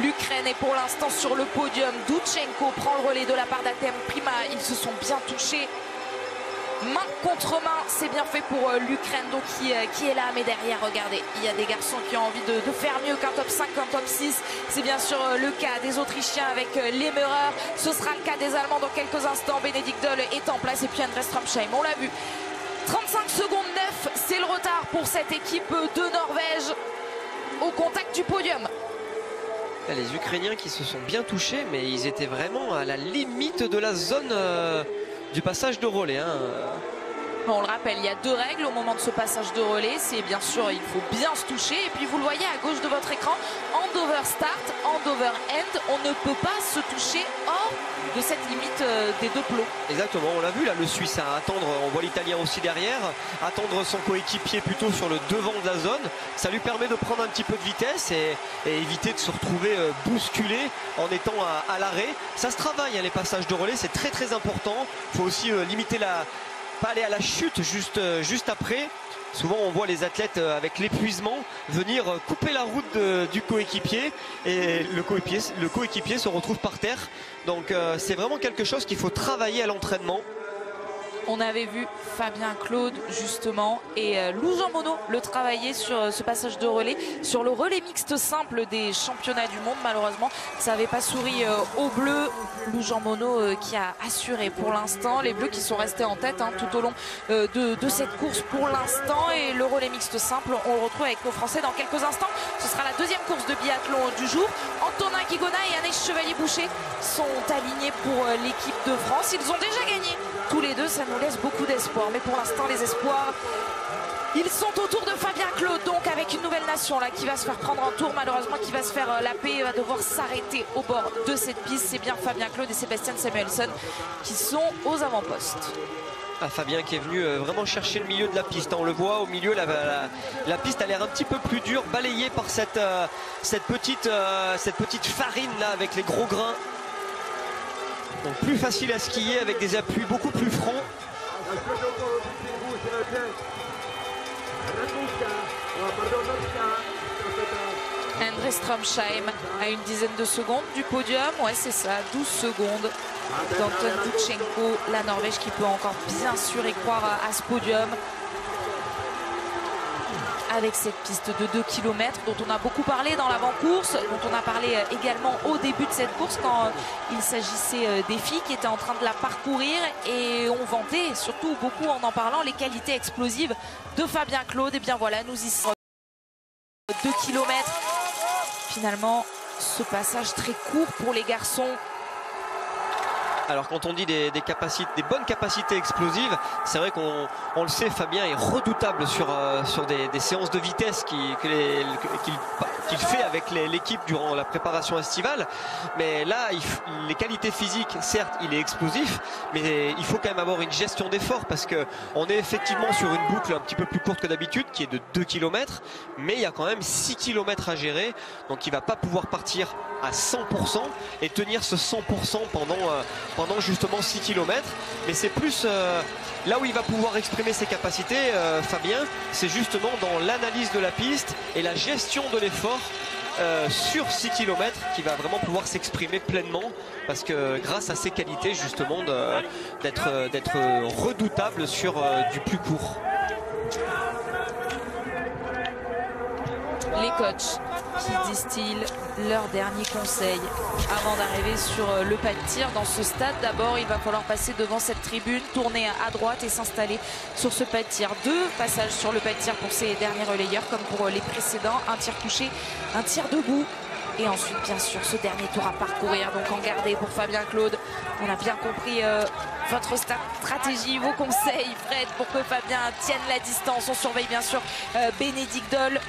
L'Ukraine est pour l'instant sur le podium. Doutchenko prend le relais de la part d'Artem Prima. Ils se sont bien touchés. Main contre main, c'est bien fait pour l'Ukraine donc qui est là. Mais derrière, regardez, il y a des garçons qui ont envie de faire mieux qu'un top 5, qu'un top 6. C'est bien sûr le cas des Autrichiens avec les Meurer. Ce sera le cas des Allemands dans quelques instants. Bénédicte Doll est en place et puis André Stromsheim, on l'a vu. 35 secondes 9, c'est le retard pour cette équipe de Norvège au contact du podium. Les Ukrainiens qui se sont bien touchés, mais ils étaient vraiment à la limite de la zone du passage de relais. Hein. On le rappelle, il y a 2 règles au moment de ce passage de relais. C'est bien sûr, il faut bien se toucher. Et puis vous le voyez à gauche de votre écran, hand-over start, hand-over end. On ne peut pas se toucher hors de cette limite des 2 plots. Exactement, on l'a vu là, le Suisse à attendre, on voit l'Italien aussi derrière, attendre son coéquipier plutôt sur le devant de la zone. Ça lui permet de prendre un petit peu de vitesse et éviter de se retrouver bousculé en étant à l'arrêt. Ça se travaille, hein, les passages de relais, c'est très très important. Il faut aussi limiter pas aller à la chute juste après. Souvent on voit les athlètes avec l'épuisement venir couper la route du coéquipier et le coéquipier se retrouve par terre. Donc c'est vraiment quelque chose qu'il faut travailler à l'entraînement. On avait vu Fabien Claude justement et Lou Jean Monod le travailler sur ce passage de relais, sur le relais mixte simple des championnats du monde. Malheureusement, ça n'avait pas souri aux Bleus. Lou Jean Monod qui a assuré pour l'instant. Les Bleus qui sont restés en tête hein, tout au long de cette course pour l'instant. Et le relais mixte simple, on le retrouve avec nos Français dans quelques instants. Ce sera la 2e course de biathlon du jour. Antonin Guigona et Anaïs Chevalier-Boucher sont alignés pour l'équipe de France. Ils ont déjà gagné tous les deux, ça nous laisse beaucoup d'espoir. Mais pour l'instant, les espoirs, ils sont autour de Fabien Claude, donc avec une nouvelle nation là qui va se faire prendre en tour, malheureusement qui va se faire laper, va devoir s'arrêter au bord de cette piste. C'est bien Fabien Claude et Sébastien Samuelsson qui sont aux avant-postes. Ah, Fabien qui est venu vraiment chercher le milieu de la piste. On le voit au milieu, la piste a l'air un petit peu plus dure, balayée par cette petite farine là avec les gros grains. Donc plus facile à skier avec des appuis beaucoup plus francs. André Stromsheim à une dizaine de secondes du podium. Ouais, c'est ça, 12 secondes d'Anton Doutchenko, la Norvège qui peut encore bien sûr y croire à ce podium. Avec cette piste de 2 km dont on a beaucoup parlé dans l'avant-course, dont on a parlé également au début de cette course quand il s'agissait des filles qui étaient en train de la parcourir, et on vantait surtout beaucoup en parlant les qualités explosives de Fabien Claude. Et bien voilà, nous y sommes. 2 km. Finalement, ce passage très court pour les garçons. Alors quand on dit des bonnes capacités explosives, c'est vrai qu'on le sait, Fabien est redoutable sur des séances de vitesse qu'il qu'il fait avec l'équipe durant la préparation estivale. Mais là, les qualités physiques, certes, il est explosif, mais il faut quand même avoir une gestion d'effort parce qu'on est effectivement sur une boucle un petit peu plus courte que d'habitude, qui est de 2 km, mais il y a quand même 6 km à gérer, donc il va pas pouvoir partir à 100% et tenir ce 100% pendant justement 6 km. Mais c'est plus là où il va pouvoir exprimer ses capacités, Fabien, c'est justement dans l'analyse de la piste et la gestion de l'effort sur 6 km qui va vraiment pouvoir s'exprimer pleinement, parce que grâce à ses qualités justement d'être redoutable sur du plus court. Les coachs qui distillent leurs derniers conseils avant d'arriver sur le pas de tir dans ce stade. D'abord, il va falloir passer devant cette tribune, tourner à droite et s'installer sur ce pas de tir. 2 passages sur le pas de tir pour ces derniers relayeurs comme pour les précédents. Un tir couché, un tir debout. Et ensuite, bien sûr, ce dernier tour à parcourir. Donc en garder pour Fabien Claude. On a bien compris votre stratégie, vos conseils, Fred, pour que Fabien tienne la distance. On surveille bien sûr Bénédicte Doll.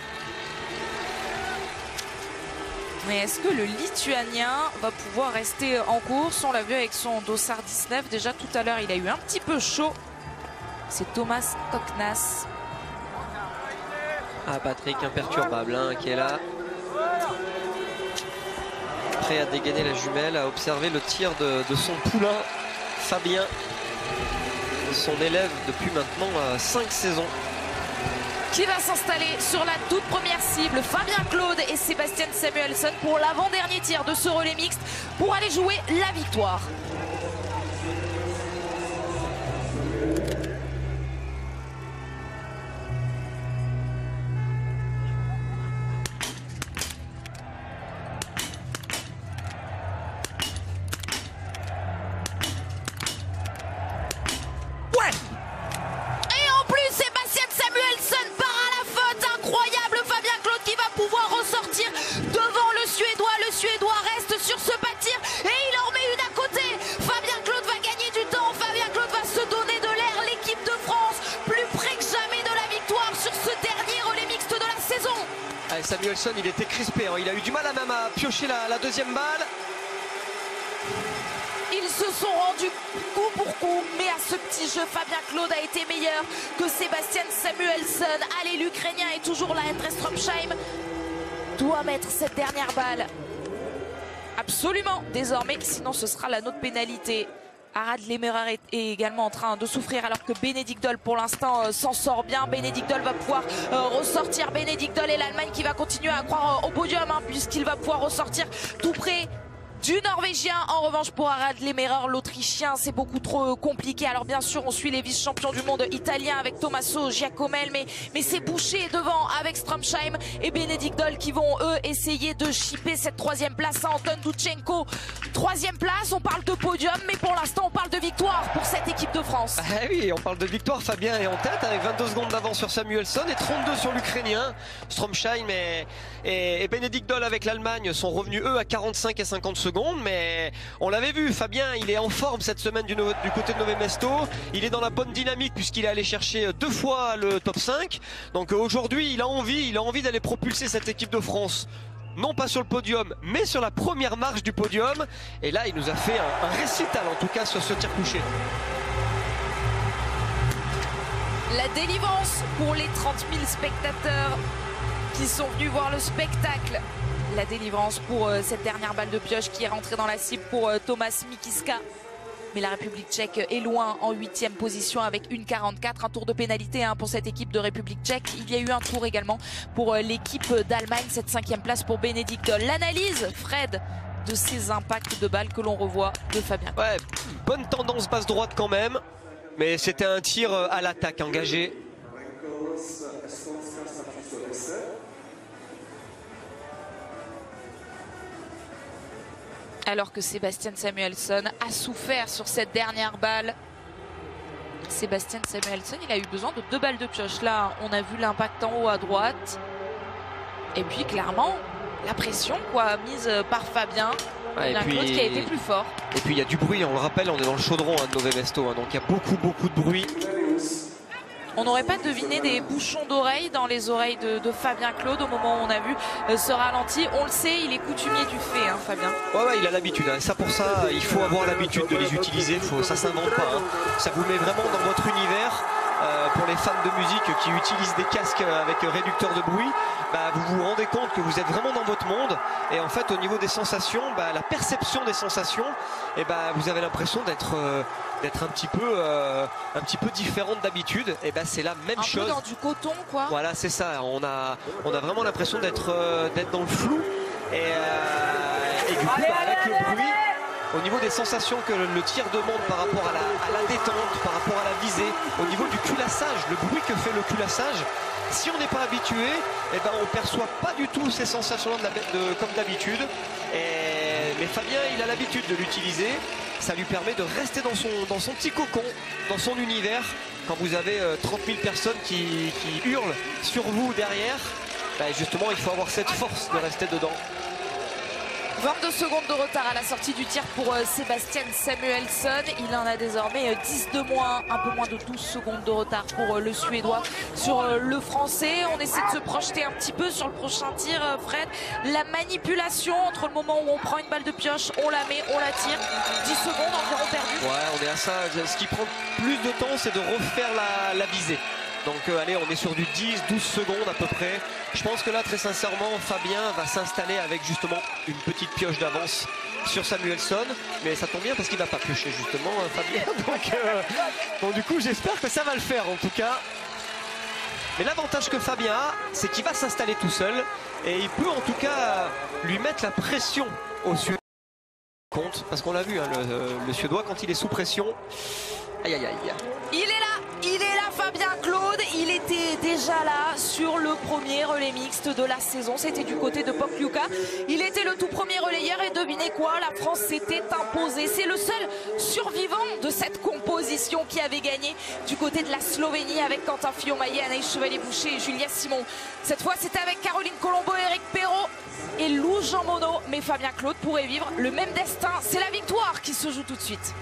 Mais est-ce que le Lituanien va pouvoir rester en course? On l'a vu avec son dossard 19. Déjà tout à l'heure, il a eu un petit peu chaud. C'est Thomas Koknas. Ah, Patrick imperturbable hein, qui est là. Prêt à dégainer la jumelle, à observer le tir de son poulain, Fabien. Son élève depuis maintenant 5 saisons. Qui va s'installer sur la toute première cible, Fabien Claude et Sébastien Samuelsson pour l'avant-dernier tir de ce relais mixte pour aller jouer la victoire. Samuelsson, il était crispé, hein. Il a eu du mal à même à piocher la deuxième balle. Ils se sont rendus coup pour coup, mais à ce petit jeu, Fabien Claude a été meilleur que Sébastien Samuelsson. Allez, l'Ukrainien est toujours là. Endre Stromsheim doit mettre cette dernière balle. Absolument, désormais, sinon ce sera la note pénalité. Harald Lehmerer est également en train de souffrir alors que Bénédicte Doll pour l'instant s'en sort bien. Bénédicte Doll va pouvoir ressortir. Bénédicte Doll et l'Allemagne qui va continuer à croire au podium hein, puisqu'il va pouvoir ressortir tout près du Norvégien. En revanche pour Harald Lehmerer, l'Autrichien, c'est beaucoup trop compliqué. Alors bien sûr on suit les vice-champions du monde italiens avec Tommaso Giacomel, mais c'est bouché devant avec Stromsheim et Bénédicte Doll qui vont eux essayer de chipper cette 3e place à Anton Doutchenko. 3e place, on parle de podium, mais pour l'instant on parle de victoire pour cette équipe de France. Ah oui, on parle de victoire. Fabien est en tête avec 22 secondes d'avance sur Samuelsson et 32 sur l'Ukrainien. Stromsheim et Bénédicte Doll avec l'Allemagne sont revenus eux à 45 et 50 secondes. Mais on l'avait vu, Fabien il est en forme cette semaine du côté de Nové Mesto. Il est dans la bonne dynamique puisqu'il est allé chercher 2 fois le top 5. Donc aujourd'hui il a envie d'aller propulser cette équipe de France. Non pas sur le podium, mais sur la première marche du podium. Et là il nous a fait un récital en tout cas sur ce tir couché. La délivrance pour les 30 000 spectateurs qui sont venus voir le spectacle. La délivrance pour cette dernière balle de pioche qui est rentrée dans la cible pour Tomas Mikiska. Mais la République tchèque est loin en 8e position avec 1,44. Un tour de pénalité hein, pour cette équipe de République tchèque. Il y a eu un tour également pour l'équipe d'Allemagne. Cette 5e place pour Bénédicte Doll. L'analyse, Fred, de ces impacts de balles que l'on revoit de Fabien. Ouais, bonne tendance basse droite quand même. Mais c'était un tir à l'attaque engagé. Alors que Sébastien Samuelsson a souffert sur cette dernière balle. Sébastien Samuelsson, il a eu besoin de 2 balles de pioche. Là, on a vu l'impact en haut à droite. Et puis, clairement, la pression mise par Fabien. Ouais, Claude qui a été plus fort. Et puis, il y a du bruit, on le rappelle, on est dans le chaudron de Nové Mesto. Hein, donc, il y a beaucoup de bruit. On n'aurait pas deviné des bouchons d'oreilles dans les oreilles de Fabien Claude au moment où on a vu ce ralenti. On le sait, il est coutumier du fait, hein, Fabien. Ouais, il a l'habitude. Hein. Ça, pour ça, il faut avoir l'habitude de les utiliser. Ça s'invente pas. Hein. Ça vous met vraiment dans votre univers. Pour les fans de musique qui utilisent des casques avec réducteur de bruit, bah, vous vous rendez compte que vous êtes vraiment dans votre monde. Et en fait, au niveau des sensations, bah, la perception des sensations, et bah, vous avez l'impression d'être un petit peu différente d'habitude. Et bah, c'est la même chose. Un peu dans du coton, quoi. Voilà, c'est ça. On a vraiment l'impression d'être dans le flou. Et du coup, bah, avec le bruit, au niveau des sensations que le tir demande par rapport à la détente, par rapport à la visée, au niveau du culassage, le bruit que fait le culassage, si on n'est pas habitué, eh ben on ne perçoit pas du tout ces sensations comme d'habitude. Mais Fabien, il a l'habitude de l'utiliser. Ça lui permet de rester dans son petit cocon, dans son univers. Quand vous avez 30 000 personnes qui hurlent sur vous derrière, ben justement, il faut avoir cette force de rester dedans. 22 secondes de retard à la sortie du tir pour Sebastian Samuelsson. Il en a désormais 10 de moins, un peu moins de 12 secondes de retard pour le Suédois sur le Français. On essaie de se projeter un petit peu sur le prochain tir, Fred. La manipulation entre le moment où on prend une balle de pioche, on la met, on la tire. 10 secondes environ perdues. Ouais, on est à ça. Ce qui prend plus de temps, c'est de refaire la visée. Donc allez, on est sur du 10-12 secondes à peu près. Je pense que là, très sincèrement, Fabien va s'installer avec justement une petite pioche d'avance sur Samuelsson. Mais ça tombe bien parce qu'il va pas piocher justement, Fabien. Donc du coup, j'espère que ça va le faire en tout cas. Mais l'avantage que Fabien a, c'est qu'il va s'installer tout seul. Et il peut en tout cas lui mettre la pression au Suédois. Parce qu'on l'a vu, hein, le Suédois, quand il est sous pression, aïe aïe aïe. Il est là Fabien Claude, il était déjà là sur le premier relais mixte de la saison, c'était du côté de Pokljuka. Il était le tout premier relayeur et devinez quoi, la France s'était imposée. C'est le seul survivant de cette composition qui avait gagné du côté de la Slovénie avec Quentin Fillon-Maillet, Anaïs Chevalier-Boucher et Julia Simon. Cette fois c'était avec Caroline Colombo, Eric Perrault et Lou Jean Monod. Mais Fabien Claude pourrait vivre le même destin, c'est la victoire qui se joue tout de suite.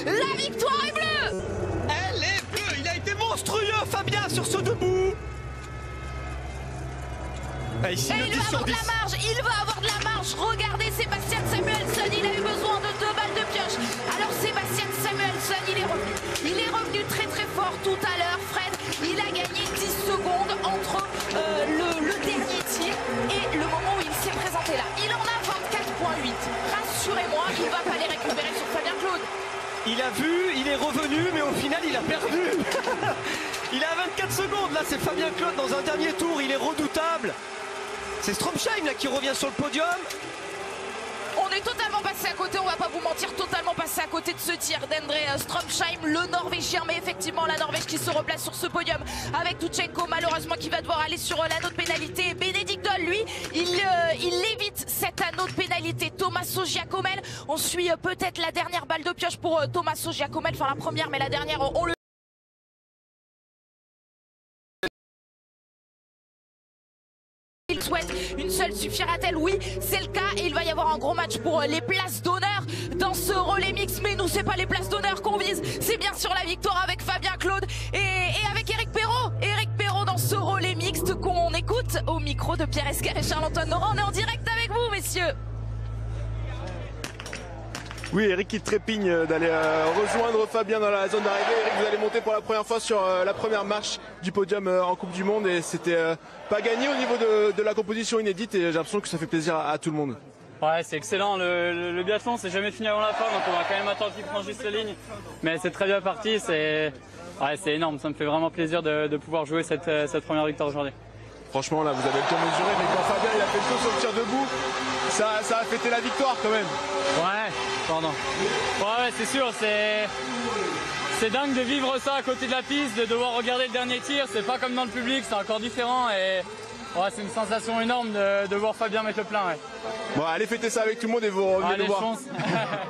La victoire est bleue! Elle est bleue! Il a été monstrueux, Fabien, sur ce debout! Et il va avoir de la marge, il va avoir de la marge. Regardez Sebastian Samuelsson, il a eu besoin de 2 balles de pioche. Alors Sebastian Samuelsson, il est revenu. Il est revenu très très fort tout à l'heure, Fred. Il a gagné 10 secondes entre le dernier tir et le moment où il s'est présenté là. Il en a 24,8. Rassurez-moi, il ne va pas les récupérer sur Fabien Claude. Il a vu, il est revenu, mais au final il a perdu. Il est à 24 secondes, là c'est Fabien Claude dans un dernier tour, il est redoutable. C'est Stromsheim là qui revient sur le podium. On est totalement passé à côté, on va pas vous mentir, totalement passé à côté de ce tir d'André Stromsheim, le Norvégien. Mais effectivement la Norvège qui se replace sur ce podium avec Tuchenko malheureusement qui va devoir aller sur l'anneau de pénalité. Bénédicte Doll, lui, il évite cet anneau de pénalité. Tommaso Giacomel, on suit peut-être la dernière balle de pioche pour Tommaso Giacomel, enfin la première mais la dernière on le... Il souhaite une seule suffira-t-elle? Oui, c'est le cas et il va y avoir un gros match pour les places d'honneur dans ce relais mix. Mais nous, c'est pas les places d'honneur qu'on vise, c'est bien sûr la victoire avec Fabien Claude et avec Eric Perrault. Eric Perrault dans ce relais mixte qu'on écoute au micro de Pierre Esquer et Charles-Antoine Laurent. On est en direct avec vous, messieurs. Oui, Eric qui trépigne d'aller rejoindre Fabien dans la zone d'arrivée. Eric, vous allez monter pour la première fois sur la première marche du podium en Coupe du Monde et c'était pas gagné au niveau de la composition inédite et j'ai l'impression que ça fait plaisir à tout le monde. Ouais, c'est excellent. Le biathlon, c'est jamais fini avant la fin, donc on va quand même attendre qu'il franchisse la ligne. Mais c'est très bien parti, c'est énorme. Ça me fait vraiment plaisir de pouvoir jouer cette première victoire aujourd'hui. Franchement, là, vous avez le temps mesuré, mais quand Fabien il a fait le saut sur le tir debout, ça a fêté la victoire quand même. Ouais, pardon. Ouais, c'est sûr, c'est dingue de vivre ça à côté de la piste, de devoir regarder le dernier tir. C'est pas comme dans le public, c'est encore différent. Et Ouais, c'est une sensation énorme de voir Fabien mettre le plein. Ouais. Bon, allez fêter ça avec tout le monde et vous revenez nous voir.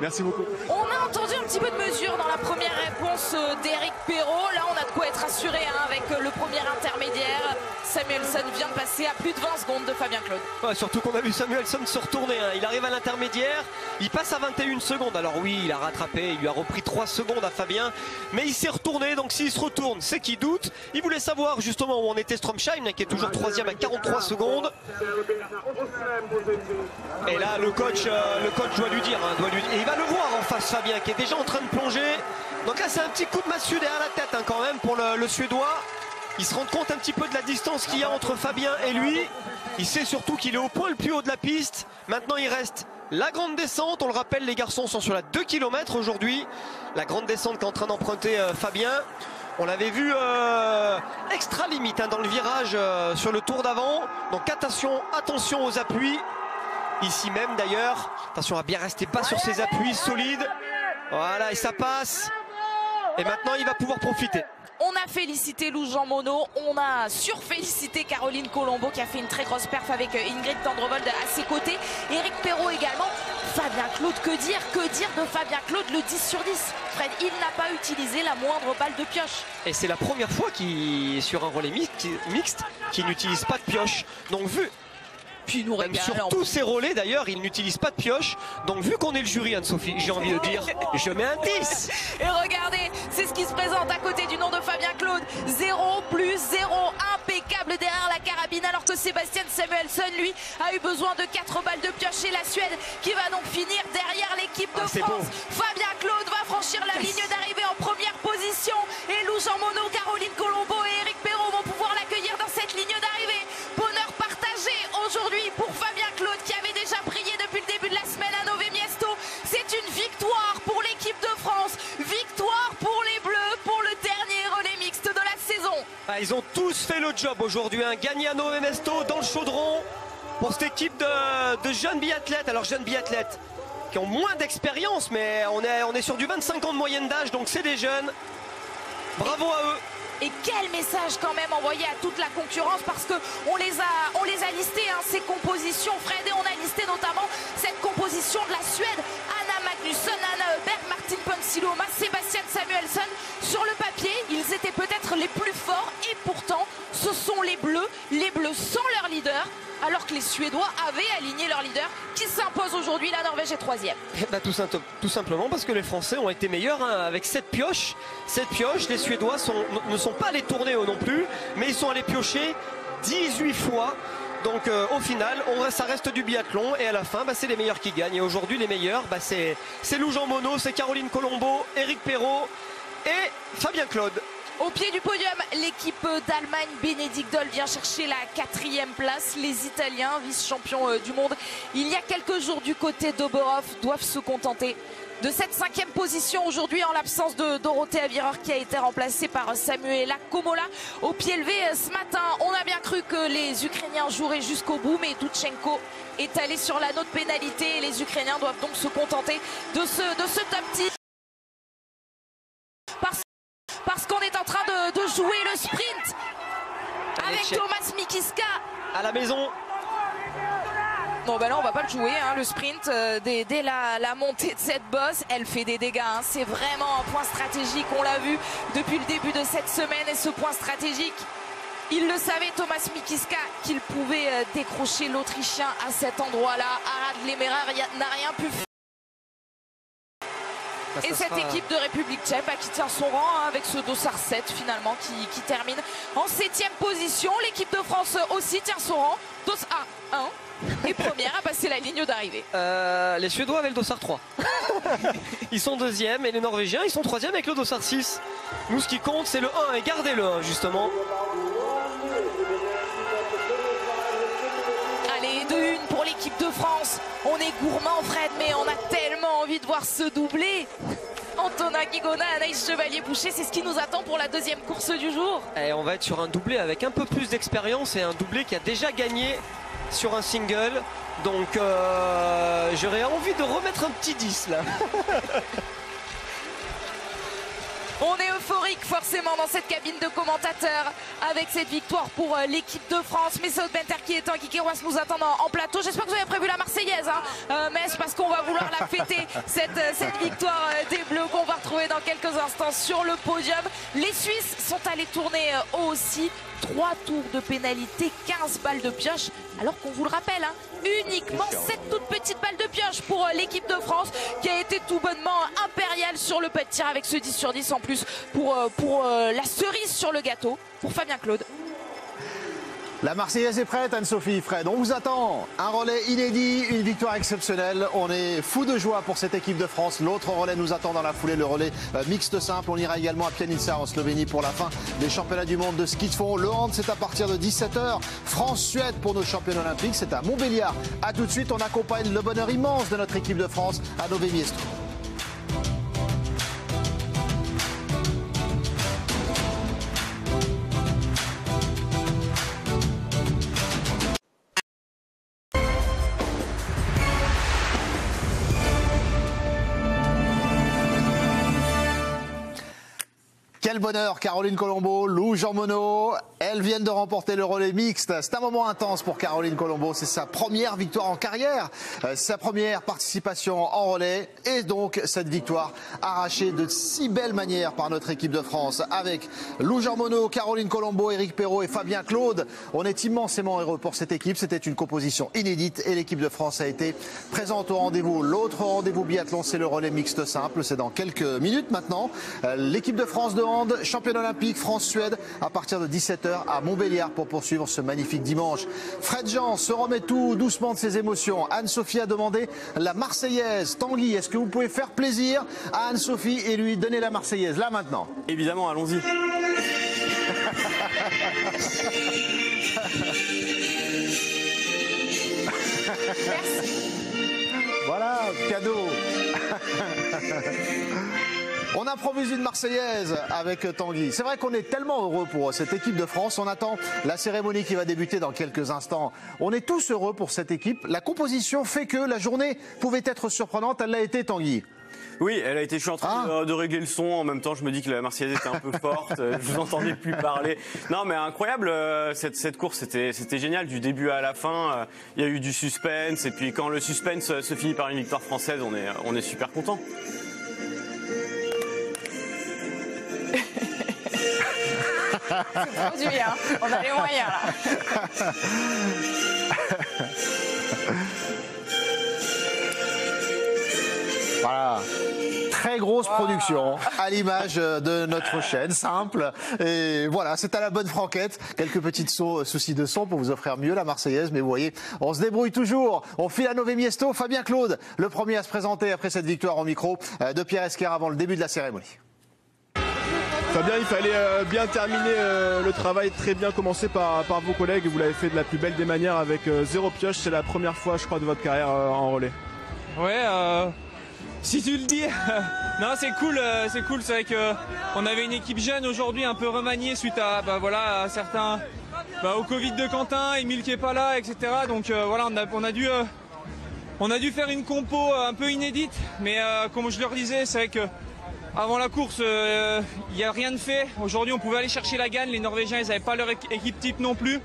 Merci beaucoup. On a entendu un petit peu de mesure dans la première réponse d'Éric Perrault. Là, on a de quoi être rassuré avec le premier intermédiaire. Samuelsson vient de passer à plus de 20 secondes de Fabien Claude. Ouais, surtout qu'on a vu Samuelsson se retourner. Il arrive à l'intermédiaire, il passe à 21 secondes. Alors oui, il a rattrapé, il lui a repris 3 secondes à Fabien. Mais il s'est retourné, donc s'il se retourne, c'est qu'il doute. Il voulait savoir justement où en était Stromsheim, qui est toujours 3e à 43 secondes. Et là, le coach doit lui dire, et il va le voir en face, Fabien, qui est déjà en train de plonger. Donc là, c'est un petit coup de massue derrière la tête quand même pour le Suédois. Il se rend compte un petit peu de la distance qu'il y a entre Fabien et lui. Il sait surtout qu'il est au point le plus haut de la piste. Maintenant, il reste la grande descente. On le rappelle, les garçons sont sur la 2 km aujourd'hui. La grande descente qu'est en train d'emprunter Fabien. On l'avait vu extra limite dans le virage sur le tour d'avant. Donc attention aux appuis. Ici même d'ailleurs. Attention à bien rester pas sur ses appuis solides. Voilà, et ça passe. Et maintenant, il va pouvoir profiter. On a félicité Lou Jean Monod, on a surfélicité Caroline Colombo qui a fait une très grosse perf avec Ingrid Tendrevold à ses côtés. Éric Perrault également. Fabien Claude, que dire de Fabien Claude, le 10 sur 10. Fred, il n'a pas utilisé la moindre balle de pioche. Et c'est la première fois qu'il sur un relais mixte qu'il n'utilise pas de pioche. Donc puis il nous régale. Sur tous ces relais d'ailleurs, il n'utilise pas de pioche. Donc vu qu'on est le jury, Anne-Sophie, j'ai envie de dire, je mets un 10. Et regardez, c'est ce qui se présente à côté du nom de Fabien Claude. 0 plus 0, impeccable derrière la carabine, alors que Sébastien Samuelsson, lui, a eu besoin de 4 balles de pioche. Et la Suède qui va donc finir derrière l'équipe de France. Bon. Fabien Claude va franchir la ligne d'arrivée en première position. Et Lou Jean Monod, Caroline Colombo et Éric Perrault vont pouvoir l'accueillir dans cette ligne d'arrivée. Bonheur partagé aujourd'hui pour Fabien Claude qui avait déjà brillé depuis le début de la semaine à Nové Miesto. C'est une victoire pour l'équipe de France, victoire pour les Bleus pour le dernier relais mixte de la saison. Ils ont tous fait le job aujourd'hui, gagné à Nové Miesto dans le chaudron pour cette équipe de jeunes biathlètes. Alors jeunes biathlètes qui ont moins d'expérience, mais on est sur du 25 ans de moyenne d'âge, donc c'est des jeunes. Bravo à eux. Et quel message quand même envoyé à toute la concurrence, parce que on les a listés, ces compositions, Fred, et on a listé notamment cette composition de la Suède. Anna Magnusson, Anna Öberg, Martin Ponsiluoma, Sébastien Samuelsson. Sur le papier, ils étaient peut-être les plus forts, et pourtant ce sont les Bleus sans leur leader, alors que les Suédois avaient aligné leur leader, qui s'impose aujourd'hui. La Norvège est 3e. Tout simplement parce que les Français ont été meilleurs avec 7 pioches. 7 pioches, les Suédois ne sont pas allés tourner eux non plus, mais ils sont allés piocher 18 fois. Donc au final, ça reste du biathlon, et à la fin, c'est les meilleurs qui gagnent. Et aujourd'hui, les meilleurs, c'est Lou Jean Monod, c'est Caroline Colombo, Éric Perrault et Fabien Claude. Au pied du podium, l'équipe d'Allemagne, Bénédicte Doll, vient chercher la 4e place. Les Italiens, vice-champions du monde il y a quelques jours du côté d'Oberhof, doivent se contenter de cette 5e position aujourd'hui en l'absence de Dorothée Avireur qui a été remplacée par Samuela Komola. Au pied levé ce matin, on a bien cru que les Ukrainiens joueraient jusqu'au bout, mais Doutchenko est allé sur l'anneau de pénalité et les Ukrainiens doivent donc se contenter de ce top 10. Parce qu'on est en train de jouer le sprint avec Thomas Mikiska à la maison. Non, là on va pas le jouer, le sprint dès la montée de cette bosse, elle fait des dégâts. C'est vraiment un point stratégique, on l'a vu depuis le début de cette semaine, et ce point stratégique, il le savait, Thomas Mikiska, qu'il pouvait décrocher l'Autrichien à cet endroit-là. Harald Lemerer n'a rien pu faire. Et cette équipe de République tchèque qui tient son rang avec ce dossard 7 finalement qui termine en 7e position. L'équipe de France aussi tient son rang. Dossard 1 et première à passer la ligne d'arrivée. Les Suédois avaient le dossard 3. Ils sont 2e, et les Norvégiens ils sont 3e avec le dossard 6. Nous ce qui compte c'est le 1, et gardez le 1 justement. Allez, 2-1 pour l'équipe de France. On est gourmand, Fred, mais on a tellement envie de voir ce doublé. Antonin Guigona, Anaïs Chevalier-Boucher, c'est ce qui nous attend pour la 2e course du jour. Et on va être sur un doublé avec un peu plus d'expérience, et un doublé qui a déjà gagné sur un single. Donc j'aurais envie de remettre un petit 10 là. On est euphorique forcément dans cette cabine de commentateurs avec cette victoire pour l'équipe de France. Mesut Benterki et Tanguy Kérouas nous attendent en plateau. J'espère que vous avez prévu la Marseillaise, Metz, parce qu'on va vouloir la fêter, cette victoire des Bleus qu'on va retrouver dans quelques instants sur le podium. Les Suisses sont allés tourner eux aussi. 3 tours de pénalité, 15 balles de pioche, alors qu'on vous le rappelle, uniquement 7 toutes petites balles de pioche pour l'équipe de France qui a été tout bonnement impériale sur le pas de tir avec ce 10 sur 10 en plus pour la cerise sur le gâteau pour Fabien Claude. La Marseillaise est prête, Anne-Sophie, Fred. On vous attend. Un relais inédit, une victoire exceptionnelle. On est fou de joie pour cette équipe de France. L'autre relais nous attend dans la foulée, le relais mixte simple. On ira également à Pianica en Slovénie pour la fin des championnats du monde de ski de fond. Le hand, c'est à partir de 17h. France-Suède pour nos championnats olympiques. C'est à Montbéliard. A tout de suite, on accompagne le bonheur immense de notre équipe de France à Nové Miesto. Quel bonheur, Caroline Colombo, Lou Jean Monod, elles viennent de remporter le relais mixte. C'est un moment intense pour Caroline Colombo, c'est sa première victoire en carrière, sa première participation en relais et donc cette victoire arrachée de si belle manière par notre équipe de France avec Lou Jean Monod, Caroline Colombo, Éric Perrault et Fabien Claude. On est immensément heureux pour cette équipe, c'était une composition inédite et l'équipe de France a été présente au rendez-vous. L'autre rendez-vous biathlon, c'est le relais mixte simple, c'est dans quelques minutes maintenant. L'équipe de France de hand, championne olympique France-Suède à partir de 17h à Montbéliard pour poursuivre ce magnifique dimanche. Fred Jean se remet tout doucement de ses émotions. Anne-Sophie a demandé la Marseillaise. Tanguy, est-ce que vous pouvez faire plaisir à Anne-Sophie et lui donner la Marseillaise là maintenant? Évidemment, allons-y. Voilà, cadeau. On improvise une Marseillaise avec Tanguy. C'est vrai qu'on est tellement heureux pour cette équipe de France. On attend la cérémonie qui va débuter dans quelques instants. On est tous heureux pour cette équipe. La composition fait que la journée pouvait être surprenante. Elle l'a été, Tanguy. Oui, elle a été. Je suis en train de régler le son. En même temps, je me dis que la Marseillaise était un peu forte. Je vous entendais plus parler. Non, mais incroyable. Cette course, c'était génial du début à la fin. Il y a eu du suspense. Et puis quand le suspense se finit par une victoire française, on est super content. C'est produit, hein. On a les moyens là. Voilà. Très grosse production, à l'image de notre chaîne, simple. Et voilà, c'est à la bonne franquette. Quelques petits soucis de son pour vous offrir mieux la Marseillaise. Mais vous voyez, on se débrouille toujours. On file à Nové Miesto. Fabien Claude, le premier à se présenter après cette victoire au micro de Pierre Esquer avant le début de la cérémonie. Fabien, il fallait bien terminer le travail très bien commencé par vos collègues. Vous l'avez fait de la plus belle des manières avec 0 pioche. C'est la première fois, je crois, de votre carrière en relais. Ouais, si tu le dis. Non, c'est cool. C'est vrai qu'on avait une équipe jeune aujourd'hui, un peu remaniée suite à certains, au Covid de Quentin, Emile qui est pas là, etc. Donc voilà, on a dû faire une compo un peu inédite, mais comme je leur disais, c'est vrai que avant la course, il n'y a rien de fait. Aujourd'hui, on pouvait aller chercher la gagne. Les Norvégiens, ils n'avaient pas leur équipe type non plus.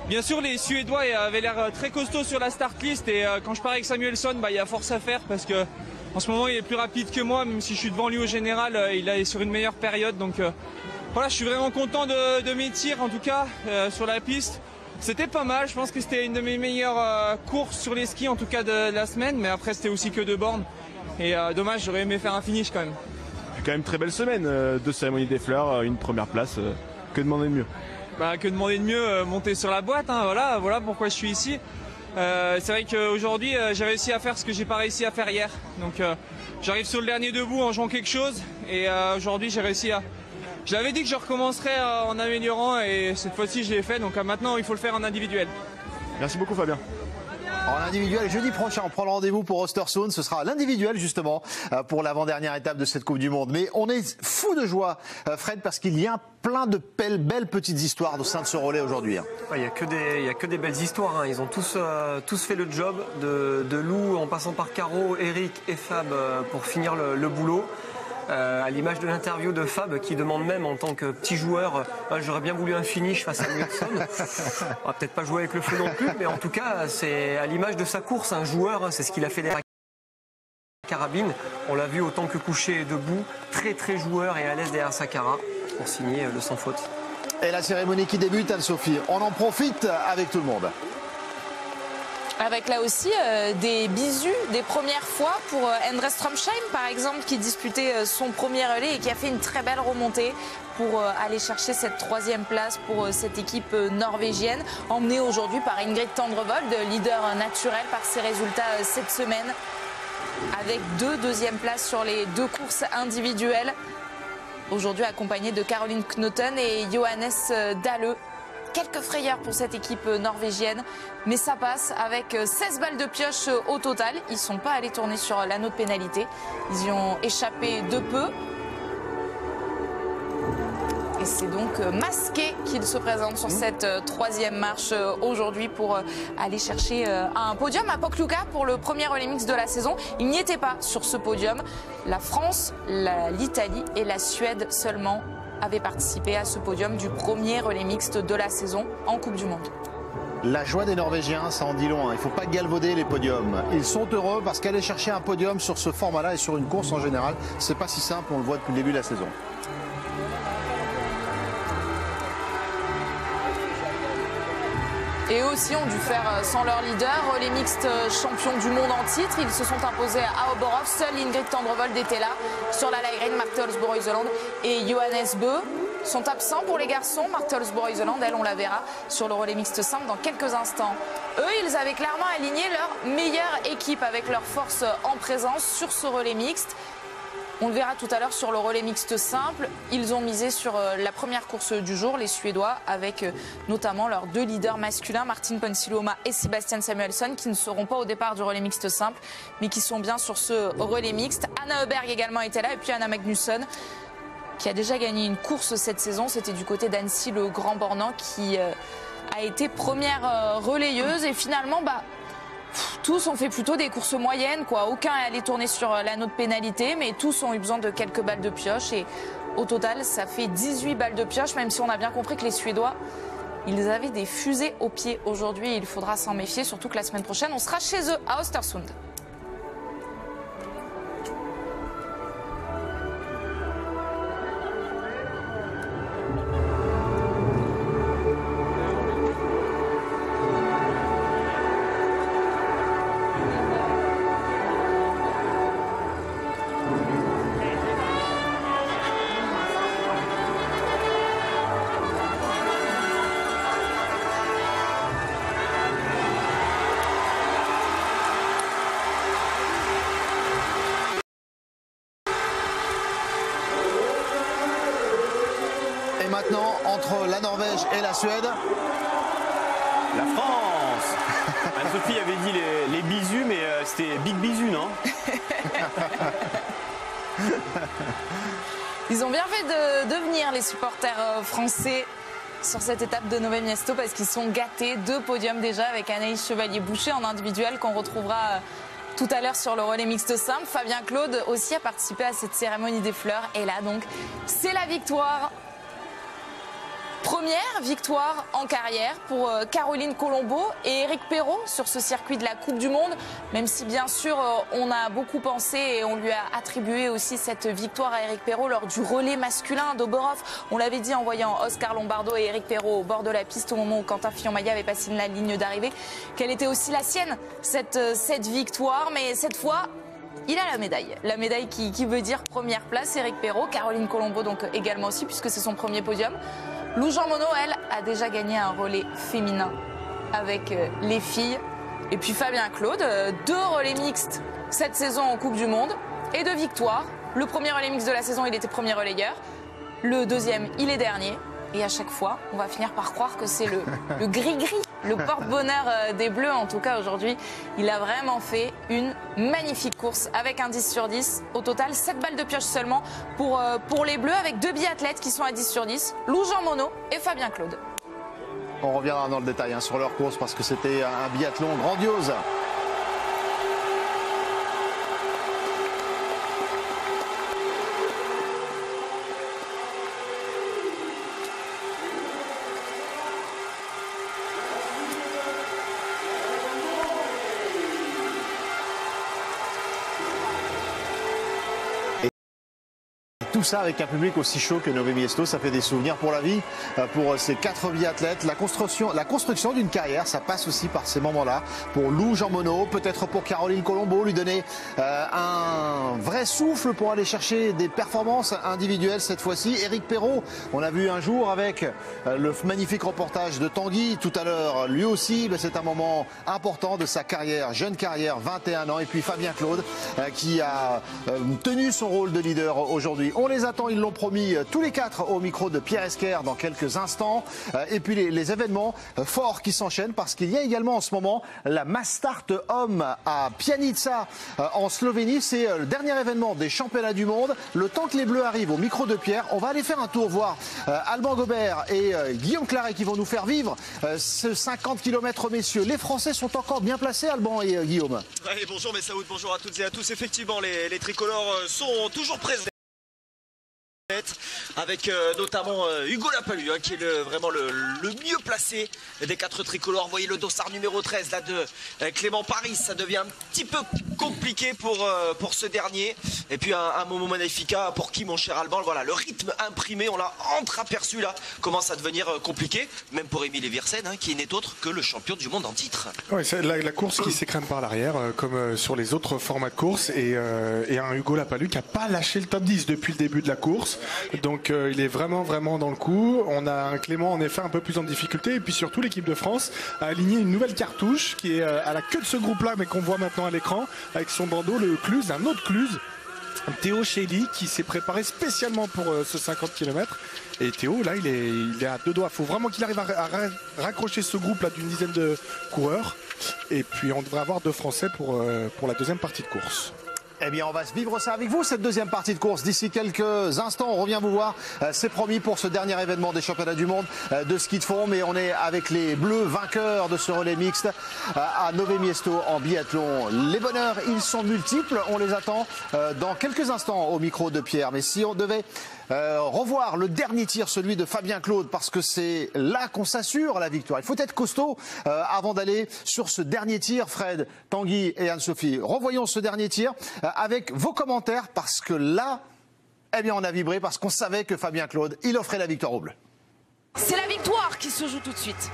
Bien sûr, les Suédois avaient l'air très costauds sur la start list. Et quand je parlais avec Samuelsson, il y a force à faire parce que en ce moment, il est plus rapide que moi. Même si je suis devant lui au général, il est sur une meilleure période. Donc voilà, je suis vraiment content de mes tirs, en tout cas, sur la piste. C'était pas mal. Je pense que c'était une de mes meilleures courses sur les skis, en tout cas de la semaine. Mais après, c'était aussi que 2 bornes. Et dommage, j'aurais aimé faire un finish quand même. Quand même très belle semaine, 2 cérémonies des fleurs, une première place, que demander de mieux? Que demander de mieux, monter sur la boîte, hein, voilà pourquoi je suis ici. C'est vrai qu'aujourd'hui j'ai réussi à faire ce que j'ai pas réussi à faire hier. Donc j'arrive sur le dernier debout en jouant quelque chose et aujourd'hui j'ai réussi à... Je l'avais dit que je recommencerais en améliorant et cette fois-ci je l'ai fait, donc maintenant il faut le faire en individuel. Merci beaucoup Fabien. En individuel, jeudi prochain, on prend le rendez-vous pour Östersund. Ce sera l'individuel, justement, pour l'avant-dernière étape de cette Coupe du Monde. Mais on est fou de joie, Fred, parce qu'il y a plein de belles petites histoires au sein de ce relais aujourd'hui. Il n'y a que des belles histoires. Hein. Ils ont tous fait le job, de Lou en passant par Caro, Eric et Fab pour finir le boulot. à l'image de l'interview de Fab qui demande même en tant que petit joueur, j'aurais bien voulu un finish face à Wilson. On va peut-être pas jouer avec le feu non plus, mais en tout cas c'est à l'image de sa course, un joueur, c'est ce qu'il a fait derrière la carabine. On l'a vu autant que couché et debout, très joueur et à l'aise derrière sa cara pour signer le sans faute. Et la cérémonie qui débute, Anne-Sophie, on en profite avec tout le monde. Avec là aussi des bisous, des premières fois pour Endre Stromsheim par exemple, qui disputait son premier relais et qui a fait une très belle remontée pour aller chercher cette 3e place pour cette équipe norvégienne, emmenée aujourd'hui par Ingrid Tendrevold, leader naturel par ses résultats cette semaine, avec 2 deuxièmes places sur les 2 courses individuelles. Aujourd'hui accompagnée de Caroline Knotten et Johannes Dahle. Quelques frayeurs pour cette équipe norvégienne, mais ça passe avec 16 balles de pioche au total. Ils ne sont pas allés tourner sur l'anneau de pénalité. Ils y ont échappé de peu. Et c'est donc masqué qu'il se présente sur cette 3e marche aujourd'hui pour aller chercher un podium à Pokljuka pour le premier relais mix de la saison. Il n'y était pas sur ce podium. La France, l'Italie et la Suède seulement avaient participé à ce podium du premier relais mixte de la saison en Coupe du Monde. La joie des Norvégiens, ça en dit long. Il ne faut pas galvauder les podiums. Ils sont heureux parce qu'aller chercher un podium sur ce format-là et sur une course en général, c'est pas si simple, on le voit depuis le début de la saison. Et eux aussi ont dû faire sans leur leader. Les mixtes champions du monde en titre, ils se sont imposés à Oberhof. Seule Ingrid Tendrevold était là sur la line, Marte Olsborg-Iseland et Johannes Bö sont absents pour les garçons. Marte Olsborg-Iseland, elle, on la verra sur le relais mixte simple dans quelques instants. Eux, ils avaient clairement aligné leur meilleure équipe avec leur force en présence sur ce relais mixte. On le verra tout à l'heure sur le relais mixte simple. Ils ont misé sur la première course du jour, les Suédois, avec notamment leurs 2 leaders masculins, Martin Ponsiluoma et Sebastian Samuelsson, qui ne seront pas au départ du relais mixte simple, mais qui sont bien sur ce relais mixte. Anna Öberg également était là, et puis Anna Magnusson, qui a déjà gagné une course cette saison. C'était du côté d'Annecy, le Grand Bornand, qui a été première relayeuse. Et finalement, tous ont fait plutôt des courses moyennes, quoi. Aucun est allé tourner sur l'anneau de pénalité, mais tous ont eu besoin de quelques balles de pioche. Et au total, ça fait 18 balles de pioche, même si on a bien compris que les Suédois, ils avaient des fusées au pied aujourd'hui. Il faudra s'en méfier, surtout que la semaine prochaine, on sera chez eux à Östersund. Et maintenant, entre la Norvège et la Suède, la France. Anne-Sophie avait dit les bisous, mais c'était Big Bisous, non? Ils ont bien fait de venir, les supporters français, sur cette étape de Nové Město, parce qu'ils sont gâtés. 2 podiums déjà avec Anaïs Chevalier-Boucher en individuel qu'on retrouvera tout à l'heure sur le relais mixte simple. Fabien Claude aussi a participé à cette cérémonie des fleurs. Et là donc, c'est la victoire. Première victoire en carrière pour Caroline Colombo et Éric Perrault sur ce circuit de la Coupe du Monde. Même si bien sûr on a beaucoup pensé et on lui a attribué aussi cette victoire à Éric Perrault lors du relais masculin d'Oberhof. On l'avait dit en voyant Oscar Lombardo et Éric Perrault au bord de la piste au moment où Quentin Fillon-Maillet avait passé la ligne d'arrivée, qu'elle était aussi la sienne, cette victoire. Mais cette fois, il a la médaille qui veut dire première place. Éric Perrault, Caroline Colombo donc également aussi, puisque c'est son premier podium. Lou Jean Monod, elle, a déjà gagné un relais féminin avec les filles. Et puis Fabien Claude, 2 relais mixtes cette saison en Coupe du Monde et 2 victoires. Le premier relais mixte de la saison, il était premier relayeur. Le deuxième, il est dernier. Et à chaque fois, on va finir par croire que c'est le gris-gris, le porte-bonheur des Bleus. En tout cas, aujourd'hui, il a vraiment fait une magnifique course avec un 10 sur 10. Au total, 7 balles de pioche seulement pour les Bleus, avec 2 biathlètes qui sont à 10 sur 10, Lou Jean Monod et Fabien Claude. On reviendra dans le détail sur leur course parce que c'était un biathlon grandiose. tout ça avec un public aussi chaud que Nové Miesto, ça fait des souvenirs pour la vie, pour ces 4 biathlètes. La construction d'une carrière, ça passe aussi par ces moments-là. Pour Lou Jean Monod, peut-être pour Caroline Colombo, lui donner un vrai souffle pour aller chercher des performances individuelles cette fois-ci. Éric Perrault, on a vu un jour avec le magnifique reportage de Tanguy tout à l'heure. Lui aussi, c'est un moment important de sa carrière, jeune carrière, 21 ans. Et puis Fabien Claude qui a tenu son rôle de leader aujourd'hui. On les attend, ils l'ont promis, tous les 4 au micro de Pierre Esquer dans quelques instants. Et puis les événements forts qui s'enchaînent parce qu'il y a également en ce moment la Mastart Homme à Pianica en Slovénie. C'est le dernier événement des championnats du monde. Le temps que les Bleus arrivent au micro de Pierre, on va aller faire un tour voir Alban Gobert et Guillaume Claret qui vont nous faire vivre ce 50 km messieurs. Les Français sont encore bien placés, Alban et Guillaume. Ouais, bonjour Messaoud, bonjour à toutes et à tous. Effectivement, les tricolores sont toujours présents. Avec notamment Hugo Lapalu qui est vraiment le mieux placé des 4 tricolores. Vous voyez le dossard numéro 13 là de Clément Paris, ça devient un petit peu compliqué pour ce dernier. Et puis un Momo Magnifica pour qui, mon cher Alban, voilà, le rythme imprimé, on l'a entreaperçu là, commence à devenir compliqué, même pour Émile Eversen qui n'est autre que le champion du monde en titre. Ouais, c'est la course qui s'écrème par l'arrière comme sur les autres formats de course et un Hugo Lapalu qui n'a pas lâché le top 10 depuis le début de la course. Donc il est vraiment dans le coup. On a un Clément en effet un peu plus en difficulté et puis surtout l'équipe de France a aligné une nouvelle cartouche qui est à la queue de ce groupe là mais qu'on voit maintenant à l'écran avec son bandeau, le Cluse, un autre Cluse, Théo Chély qui s'est préparé spécialement pour ce 50 km. Et Théo là il est à 2 doigts. Il faut vraiment qu'il arrive à raccrocher ce groupe là d'une dizaine de coureurs. Et puis on devrait avoir 2 Français pour la deuxième partie de course. Eh bien, on va se vivre ça avec vous, cette deuxième partie de course. D'ici quelques instants, on revient vous voir. C'est promis pour ce dernier événement des championnats du monde de ski de fond. Mais on est avec les Bleus vainqueurs de ce relais mixte à Nové Miesto en biathlon. Les bonheurs, ils sont multiples. On les attend dans quelques instants au micro de Pierre. Mais si on devait revoir le dernier tir, celui de Fabien Claude, parce que c'est là qu'on s'assure la victoire. Il faut être costaud avant d'aller sur ce dernier tir. Fred, Tanguy et Anne-Sophie, revoyons ce dernier tir avec vos commentaires, parce que là, eh bien, on a vibré parce qu'on savait que Fabien Claude, il offrait la victoire aux Bleus. C'est la victoire qui se joue tout de suite.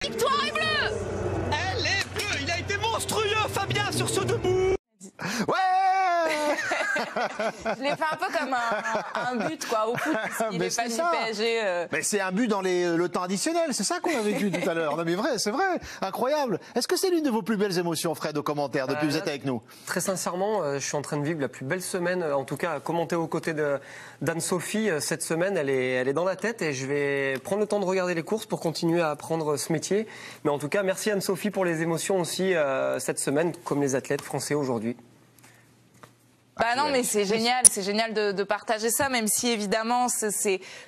Victoire est bleue! Elle est bleue, il a été monstrueux Fabien sur ce debout. Ouais. Je l'ai fait un peu comme un but quoi, au foot, parce qu'il est pas du PSG. Mais c'est un but dans le temps additionnel, c'est ça qu'on a vécu tout à l'heure. Non mais vrai, c'est vrai, incroyable. Est-ce que c'est l'une de vos plus belles émotions, Fred, aux commentaires, depuis que vous êtes avec nous? Très sincèrement, je suis en train de vivre la plus belle semaine, en tout cas à commenter aux côtés d'Anne-Sophie. Cette semaine, elle est dans la tête et je vais prendre le temps de regarder les courses pour continuer à apprendre ce métier. Mais en tout cas, merci Anne-Sophie pour les émotions aussi cette semaine, comme les athlètes français aujourd'hui. Bah non, mais c'est génial de partager ça, même si évidemment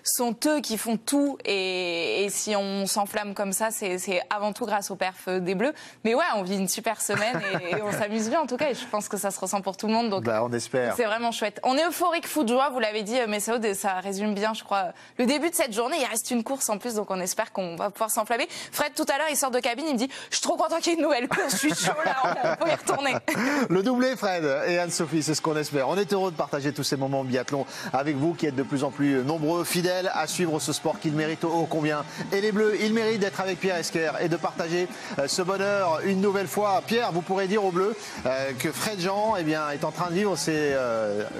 sont eux qui font tout et si on s'enflamme comme ça, c'est avant tout grâce au perf des Bleus. Mais ouais, on vit une super semaine et on s'amuse bien en tout cas et je pense que ça se ressent pour tout le monde. Donc on espère. C'est vraiment chouette. On est euphorique, fou de joie, vous l'avez dit, Messaoud, et ça résume bien, je crois, le début de cette journée. Il reste une course en plus, donc on espère qu'on va pouvoir s'enflammer. Fred, tout à l'heure, il sort de cabine, il me dit « Je suis trop content qu'il y ait une nouvelle course, je suis chaud là, on peut y retourner. » Le doublé, Fred et Anne-Sophie, c'est ce qu'on espère. On est heureux de partager tous ces moments biathlon avec vous qui êtes de plus en plus nombreux, fidèles à suivre ce sport qu'il mérite ô combien. Et les Bleus, ils méritent d'être avec Pierre Esquer et de partager ce bonheur une nouvelle fois. Pierre, vous pourrez dire aux Bleus que Fred Jean est en train de vivre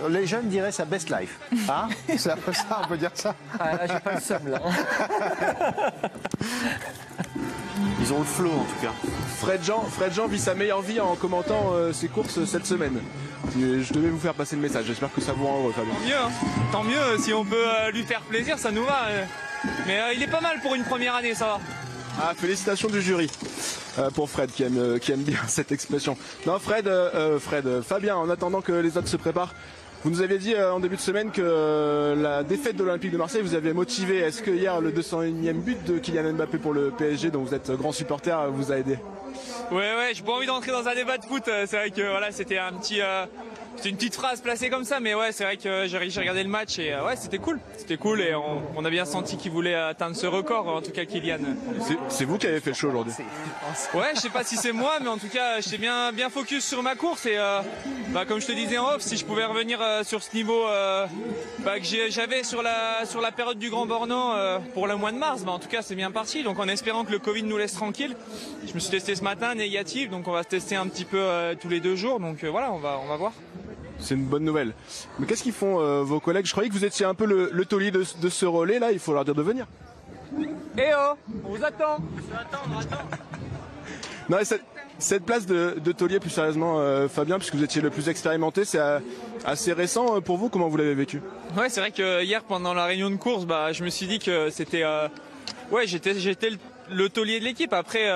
les jeunes diraient sa best life. Hein, c'est un peu ça, on peut dire ça. Ah là, j'ai pas le seum là. Ils ont le flow en tout cas. Fred Jean vit sa meilleure vie en commentant ses courses cette semaine. Je devais vous faire passer le message, j'espère que ça vous rend heureux, Fabien. Tant mieux, si on peut lui faire plaisir, ça nous va. Mais il est pas mal pour une première année, ça va. Ah, félicitations du jury pour Fred qui aime bien cette expression. Non, Fabien, en attendant que les autres se préparent, Vous nous aviez dit en début de semaine que la défaite de l'Olympique de Marseille vous avait motivé. Est-ce que hier le 201e but de Kylian Mbappé pour le PSG, dont vous êtes grand supporter, vous a aidé? Ouais, j'ai pas envie d'entrer dans un débat de foot. C'est vrai que voilà, c'était un petit, c'était une petite phrase placée comme ça, mais ouais, c'est vrai que j'ai regardé le match et ouais, c'était cool et on a bien senti qu'il voulait atteindre ce record, en tout cas Kylian. C'est vous qui avez fait le show aujourd'hui. Ouais, je sais pas si c'est moi, mais en tout cas, j'étais bien focus sur ma course et comme je te disais en off, si je pouvais revenir sur ce niveau que j'avais sur la période du Grand Bornand pour le mois de mars, en tout cas, c'est bien parti. Donc en espérant que le Covid nous laisse tranquille, je me suis testé ce matin négatif, donc on va se tester un petit peu tous les 2 jours. Donc voilà, on va voir. C'est une bonne nouvelle. Mais qu'est-ce qu'ils font vos collègues? Je croyais que vous étiez un peu le taulier de ce relais là, il faut leur dire de venir. Eh oh, on vous attend. Non, cette place de taulier, plus sérieusement, Fabien, puisque vous étiez le plus expérimenté, c'est assez récent pour vous. Comment vous l'avez vécu? Ouais, c'est vrai que hier pendant la réunion de course, je me suis dit que c'était j'étais le taulier de l'équipe. Après,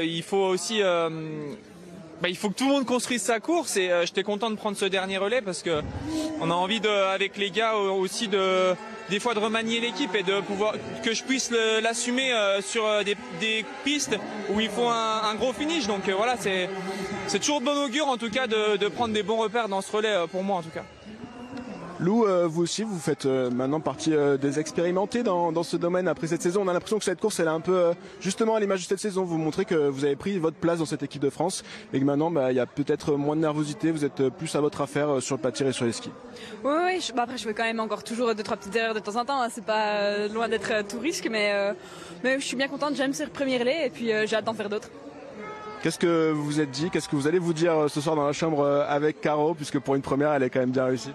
il faut aussi il faut que tout le monde construise sa course et j'étais content de prendre ce dernier relais parce que on a envie avec les gars aussi des fois de remanier l'équipe et de pouvoir que je puisse l'assumer sur des pistes où il faut un gros finish. Donc voilà, c'est toujours de bon augure en tout cas de prendre des bons repères dans ce relais pour moi en tout cas. Lou, vous aussi, vous faites maintenant partie des expérimentés dans ce domaine après cette saison. On a l'impression que cette course, elle est un peu, justement à l'image de cette saison, vous montrez que vous avez pris votre place dans cette équipe de France et que maintenant, il y a peut-être moins de nervosité, vous êtes plus à votre affaire sur le pâtir et sur les skis. Oui, après je fais quand même encore toujours 2-3 petites erreurs de temps en temps, hein. C'est pas loin d'être tout risque, mais je suis bien contente, j'aime ces premiers relais et puis j'ai hâte d'en faire d'autres. Qu'est-ce que vous vous êtes dit? Qu'est-ce que vous allez vous dire ce soir dans la chambre avec Caro, puisque pour une première, elle est quand même bien réussie?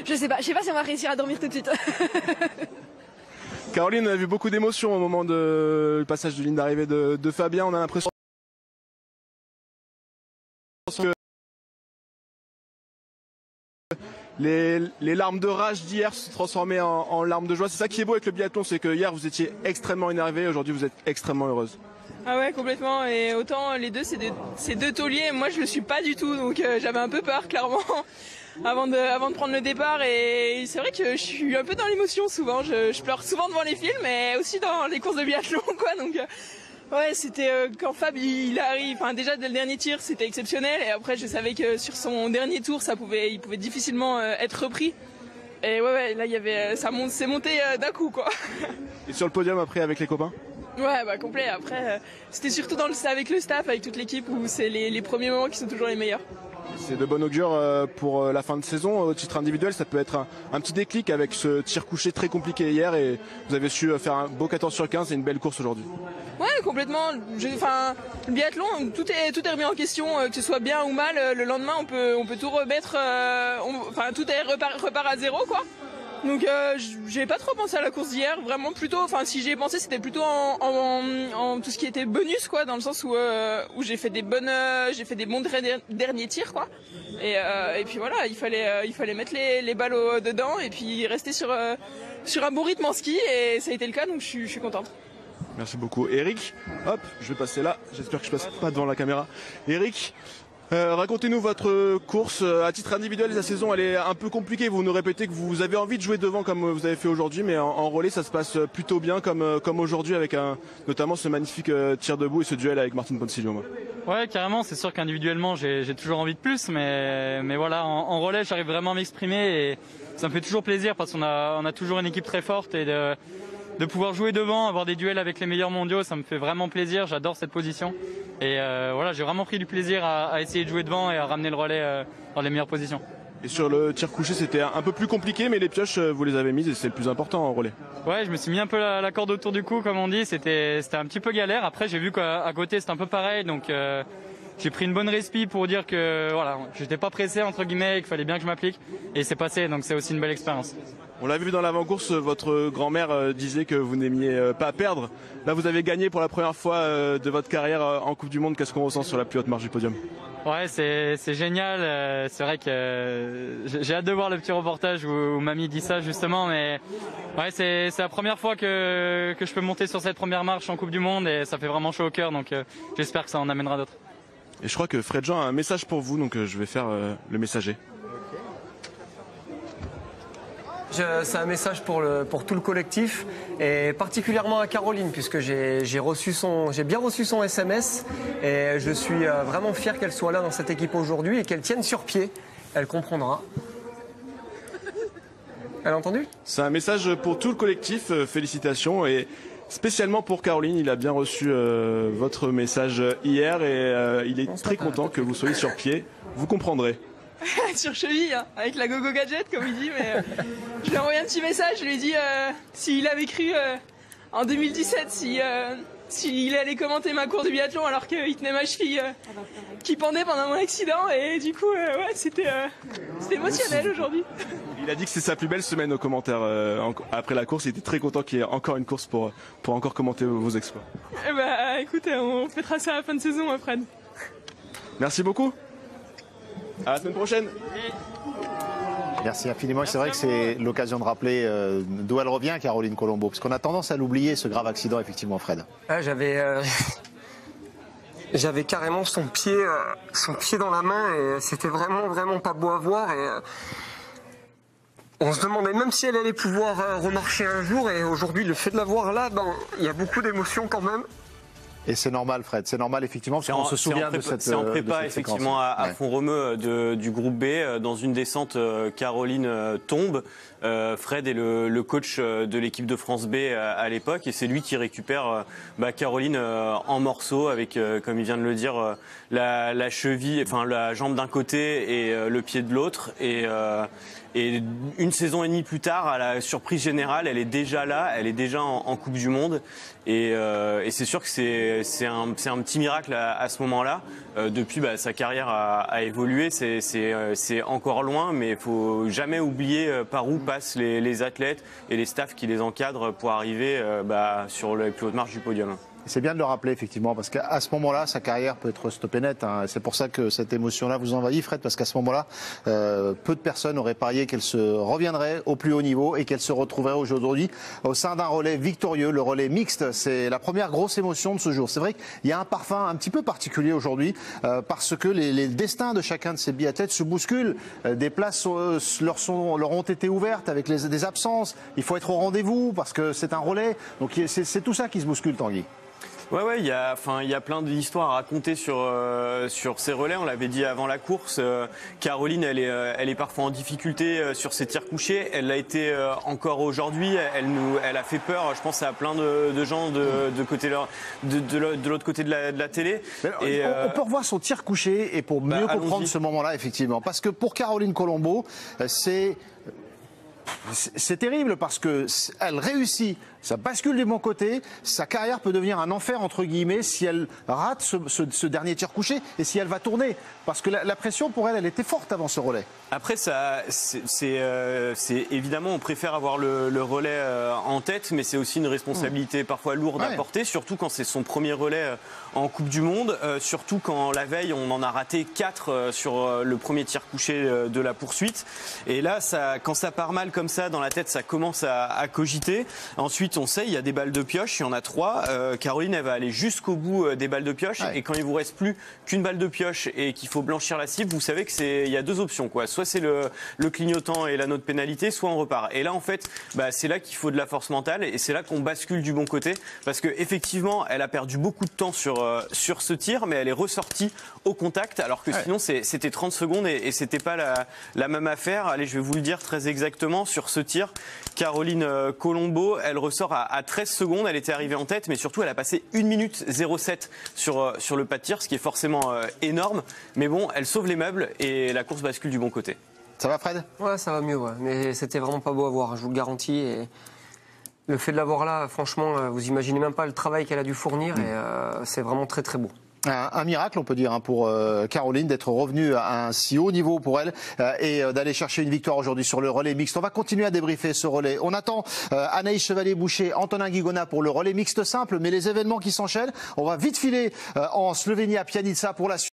Je sais pas si on va réussir à dormir tout de suite. Caroline, on a vu beaucoup d'émotions au moment du passage de ligne d'arrivée de Fabien. On a l'impression que les larmes de rage d'hier se sont transformées en larmes de joie. C'est ça qui est beau avec le biathlon, c'est que hier vous étiez extrêmement énervé, aujourd'hui vous êtes extrêmement heureuse. Ah ouais, complètement. Et autant les deux, c'est deux tauliers. Moi, je le suis pas du tout, donc j'avais un peu peur, clairement, avant de prendre le départ. Et c'est vrai que je suis un peu dans l'émotion souvent. Je pleure souvent devant les films, mais aussi dans les courses de biathlon, quoi. Donc ouais, c'était quand Fab il arrive. Enfin, déjà dès le dernier tir, c'était exceptionnel. Et après, je savais que sur son dernier tour, il pouvait difficilement être repris. Et ouais, là, il y avait, c'est monté d'un coup, quoi. Et sur le podium après avec les copains? Ouais, complet. Après, c'était surtout avec le staff, avec toute l'équipe, où c'est les premiers moments qui sont toujours les meilleurs. C'est de bon augure pour la fin de saison. Au titre individuel, ça peut être un petit déclic avec ce tir couché très compliqué hier et vous avez su faire un beau 14 sur 15 et une belle course aujourd'hui. Ouais, complètement. Le biathlon, tout est remis en question, que ce soit bien ou mal. Le lendemain, on peut tout remettre. Tout repart à zéro, quoi. Donc j'ai pas trop pensé à la course d'hier, vraiment plutôt, si j'y ai pensé c'était plutôt en tout ce qui était bonus, quoi, dans le sens où j'ai fait des bons derniers tirs, quoi. Et puis voilà, il fallait mettre les balles dedans et puis rester sur un bon rythme en ski et ça a été le cas, donc je suis contente. Merci beaucoup. Eric, hop, je vais passer là, j'espère que je passe pas devant la caméra. Eric, racontez-nous votre course. À titre individuel, la saison elle est un peu compliquée. Vous nous répétez que vous avez envie de jouer devant comme vous avez fait aujourd'hui, mais en relais ça se passe plutôt bien comme aujourd'hui avec notamment ce magnifique tir debout et ce duel avec Martin Ponsilio. Ouais, carrément. C'est sûr qu'individuellement j'ai toujours envie de plus, mais voilà, en relais j'arrive vraiment à m'exprimer et ça me fait toujours plaisir parce qu'on a toujours une équipe très forte et de pouvoir jouer devant, avoir des duels avec les meilleurs mondiaux, ça me fait vraiment plaisir, j'adore cette position. Et voilà, j'ai vraiment pris du plaisir à essayer de jouer devant et à ramener le relais dans les meilleures positions. Et sur le tir couché, c'était un peu plus compliqué, mais les pioches, vous les avez mises et c'est le plus important en relais. Ouais, je me suis mis un peu la corde autour du cou, comme on dit, c'était un petit peu galère. Après, j'ai vu qu'à côté, c'était un peu pareil, donc j'ai pris une bonne respi pour dire que voilà, j'étais pas pressé, entre guillemets, et qu'il fallait bien que je m'applique. Et c'est passé, donc c'est aussi une belle expérience. On l'a vu dans l'avant-course, votre grand-mère disait que vous n'aimiez pas perdre. Là, vous avez gagné pour la première fois de votre carrière en Coupe du Monde. Qu'est-ce qu'on ressent sur la plus haute marche du podium? Ouais, c'est génial. C'est vrai que j'ai hâte de voir le petit reportage où mamie dit ça justement. Mais ouais, c'est la première fois que je peux monter sur cette première marche en Coupe du Monde et ça fait vraiment chaud au cœur. Donc j'espère que ça en amènera d'autres. Et je crois que Fred Jean a un message pour vous, donc je vais faire le messager. C'est un message pour tout le collectif et particulièrement à Caroline puisque j'ai bien reçu son SMS et je suis vraiment fier qu'elle soit là dans cette équipe aujourd'hui et qu'elle tienne sur pied. Elle comprendra. Elle a entendu? C'est un message pour tout le collectif. Félicitations et spécialement pour Caroline. Il a bien reçu votre message hier et il est très content que vous soyez sur pied. Vous comprendrez. Sur cheville, hein, avec la gogo gadget comme il dit, mais je lui ai envoyé un petit message, je lui ai dit s'il avait cru en 2017 s'il allait commenter ma course de biathlon alors qu'il tenait ma cheville qui pendait pendant mon accident et du coup ouais c'était émotionnel aujourd'hui. Il a dit que c'est sa plus belle semaine aux commentaires après la course. Il était très content qu'il y ait encore une course pour encore commenter vos exploits. Bah écoute, on fêtera ça à la fin de saison, Fred. Merci beaucoup. À la semaine prochaine. Merci infiniment. C'est vrai que c'est l'occasion de rappeler d'où elle revient, Caroline Colombo, parce qu'on a tendance à l'oublier, ce grave accident, effectivement, Fred. Ah, j'avais carrément son pied dans la main et c'était vraiment pas beau à voir. Et on se demandait même si elle allait pouvoir remarcher un jour. Et aujourd'hui, le fait de la voir là, il y a beaucoup d'émotions quand même. Et c'est normal, Fred, c'est normal effectivement, parce qu'on se souvient de cette. C'est en prépa effectivement à Font-Romeu du groupe B. Dans une descente, Caroline tombe. Fred est le coach de l'équipe de France B à l'époque et c'est lui qui récupère Caroline en morceaux avec, comme il vient de le dire, la cheville, enfin la jambe d'un côté et le pied de l'autre. Et une saison et demie plus tard, à la surprise générale, elle est déjà là, elle est déjà en Coupe du Monde. Et c'est sûr que c'est un petit miracle à ce moment-là. Depuis, sa carrière a évolué, c'est encore loin, mais il faut jamais oublier par où passent les athlètes et les staffs qui les encadrent pour arriver sur les plus hautes marches du podium. C'est bien de le rappeler, effectivement, parce qu'à ce moment-là, sa carrière peut être stoppée net. Hein. C'est pour ça que cette émotion-là vous envahit, Fred, parce qu'à ce moment-là, peu de personnes auraient parié qu'elle se reviendrait au plus haut niveau et qu'elle se retrouverait aujourd'hui au sein d'un relais victorieux, le relais mixte. C'est la première grosse émotion de ce jour. C'est vrai qu'il y a un parfum un petit peu particulier aujourd'hui, parce que les destins de chacun de ces biathlètes se bousculent. Des places leur ont été ouvertes avec des absences. Il faut être au rendez-vous parce que c'est un relais. Donc c'est tout ça qui se bouscule, Tanguy. Ouais, il y a plein d'histoires à raconter sur ces relais. On l'avait dit avant la course. Caroline, elle est parfois en difficulté sur ses tirs couchés. Elle l'a été encore aujourd'hui. Elle a fait peur, je pense, à plein de gens de l'autre côté de la télé. On peut revoir son tir couché et pour mieux comprendre ce moment-là, effectivement. Parce que pour Caroline Colombo, c'est terrible parce que elle réussit, ça bascule du bon côté, sa carrière peut devenir un enfer entre guillemets si elle rate ce dernier tir couché et si elle va tourner parce que la pression pour elle était forte avant ce relais. Après c'est évidemment on préfère avoir le relais en tête, mais c'est aussi une responsabilité parfois lourde à porter, surtout quand c'est son premier relais en Coupe du Monde, surtout quand la veille on en a raté 4 sur le premier tir couché de la poursuite. Et là quand ça part mal comme ça dans la tête, ça commence à cogiter. Ensuite on sait il y a des balles de pioche, il y en a 3. Caroline elle va aller jusqu'au bout des balles de pioche et quand il vous reste plus qu'une balle de pioche et qu'il faut blanchir la cible, vous savez que il y a 2 options quoi. Soit c'est le clignotant et l'anneau de pénalité, soit on repart. Et là en fait c'est là qu'il faut de la force mentale et c'est là qu'on bascule du bon côté parce que effectivement elle a perdu beaucoup de temps sur ce tir, mais elle est ressortie au contact alors que sinon c'était 30 secondes et c'était pas la même affaire. Allez, je vais vous le dire très exactement sur ce tir. Caroline Colombo, elle ressort à 13 secondes, elle était arrivée en tête, mais surtout elle a passé 1 minute 07 sur le pas de tir, ce qui est forcément énorme. Mais bon, elle sauve les meubles et la course bascule du bon côté. Ça va, Fred? Ouais, ça va mieux, mais c'était vraiment pas beau à voir, je vous le garantis. Et le fait de l'avoir là, franchement, vous imaginez même pas le travail qu'elle a dû fournir et c'est vraiment très très beau. Un miracle, on peut dire, pour Caroline d'être revenue à un si haut niveau pour elle et d'aller chercher une victoire aujourd'hui sur le relais mixte. On va continuer à débriefer ce relais. On attend Anaïs Chevalier-Boucher, Antonin Guigona pour le relais mixte simple, mais les événements qui s'enchaînent, on va vite filer en Slovénie à Pianica pour la suite.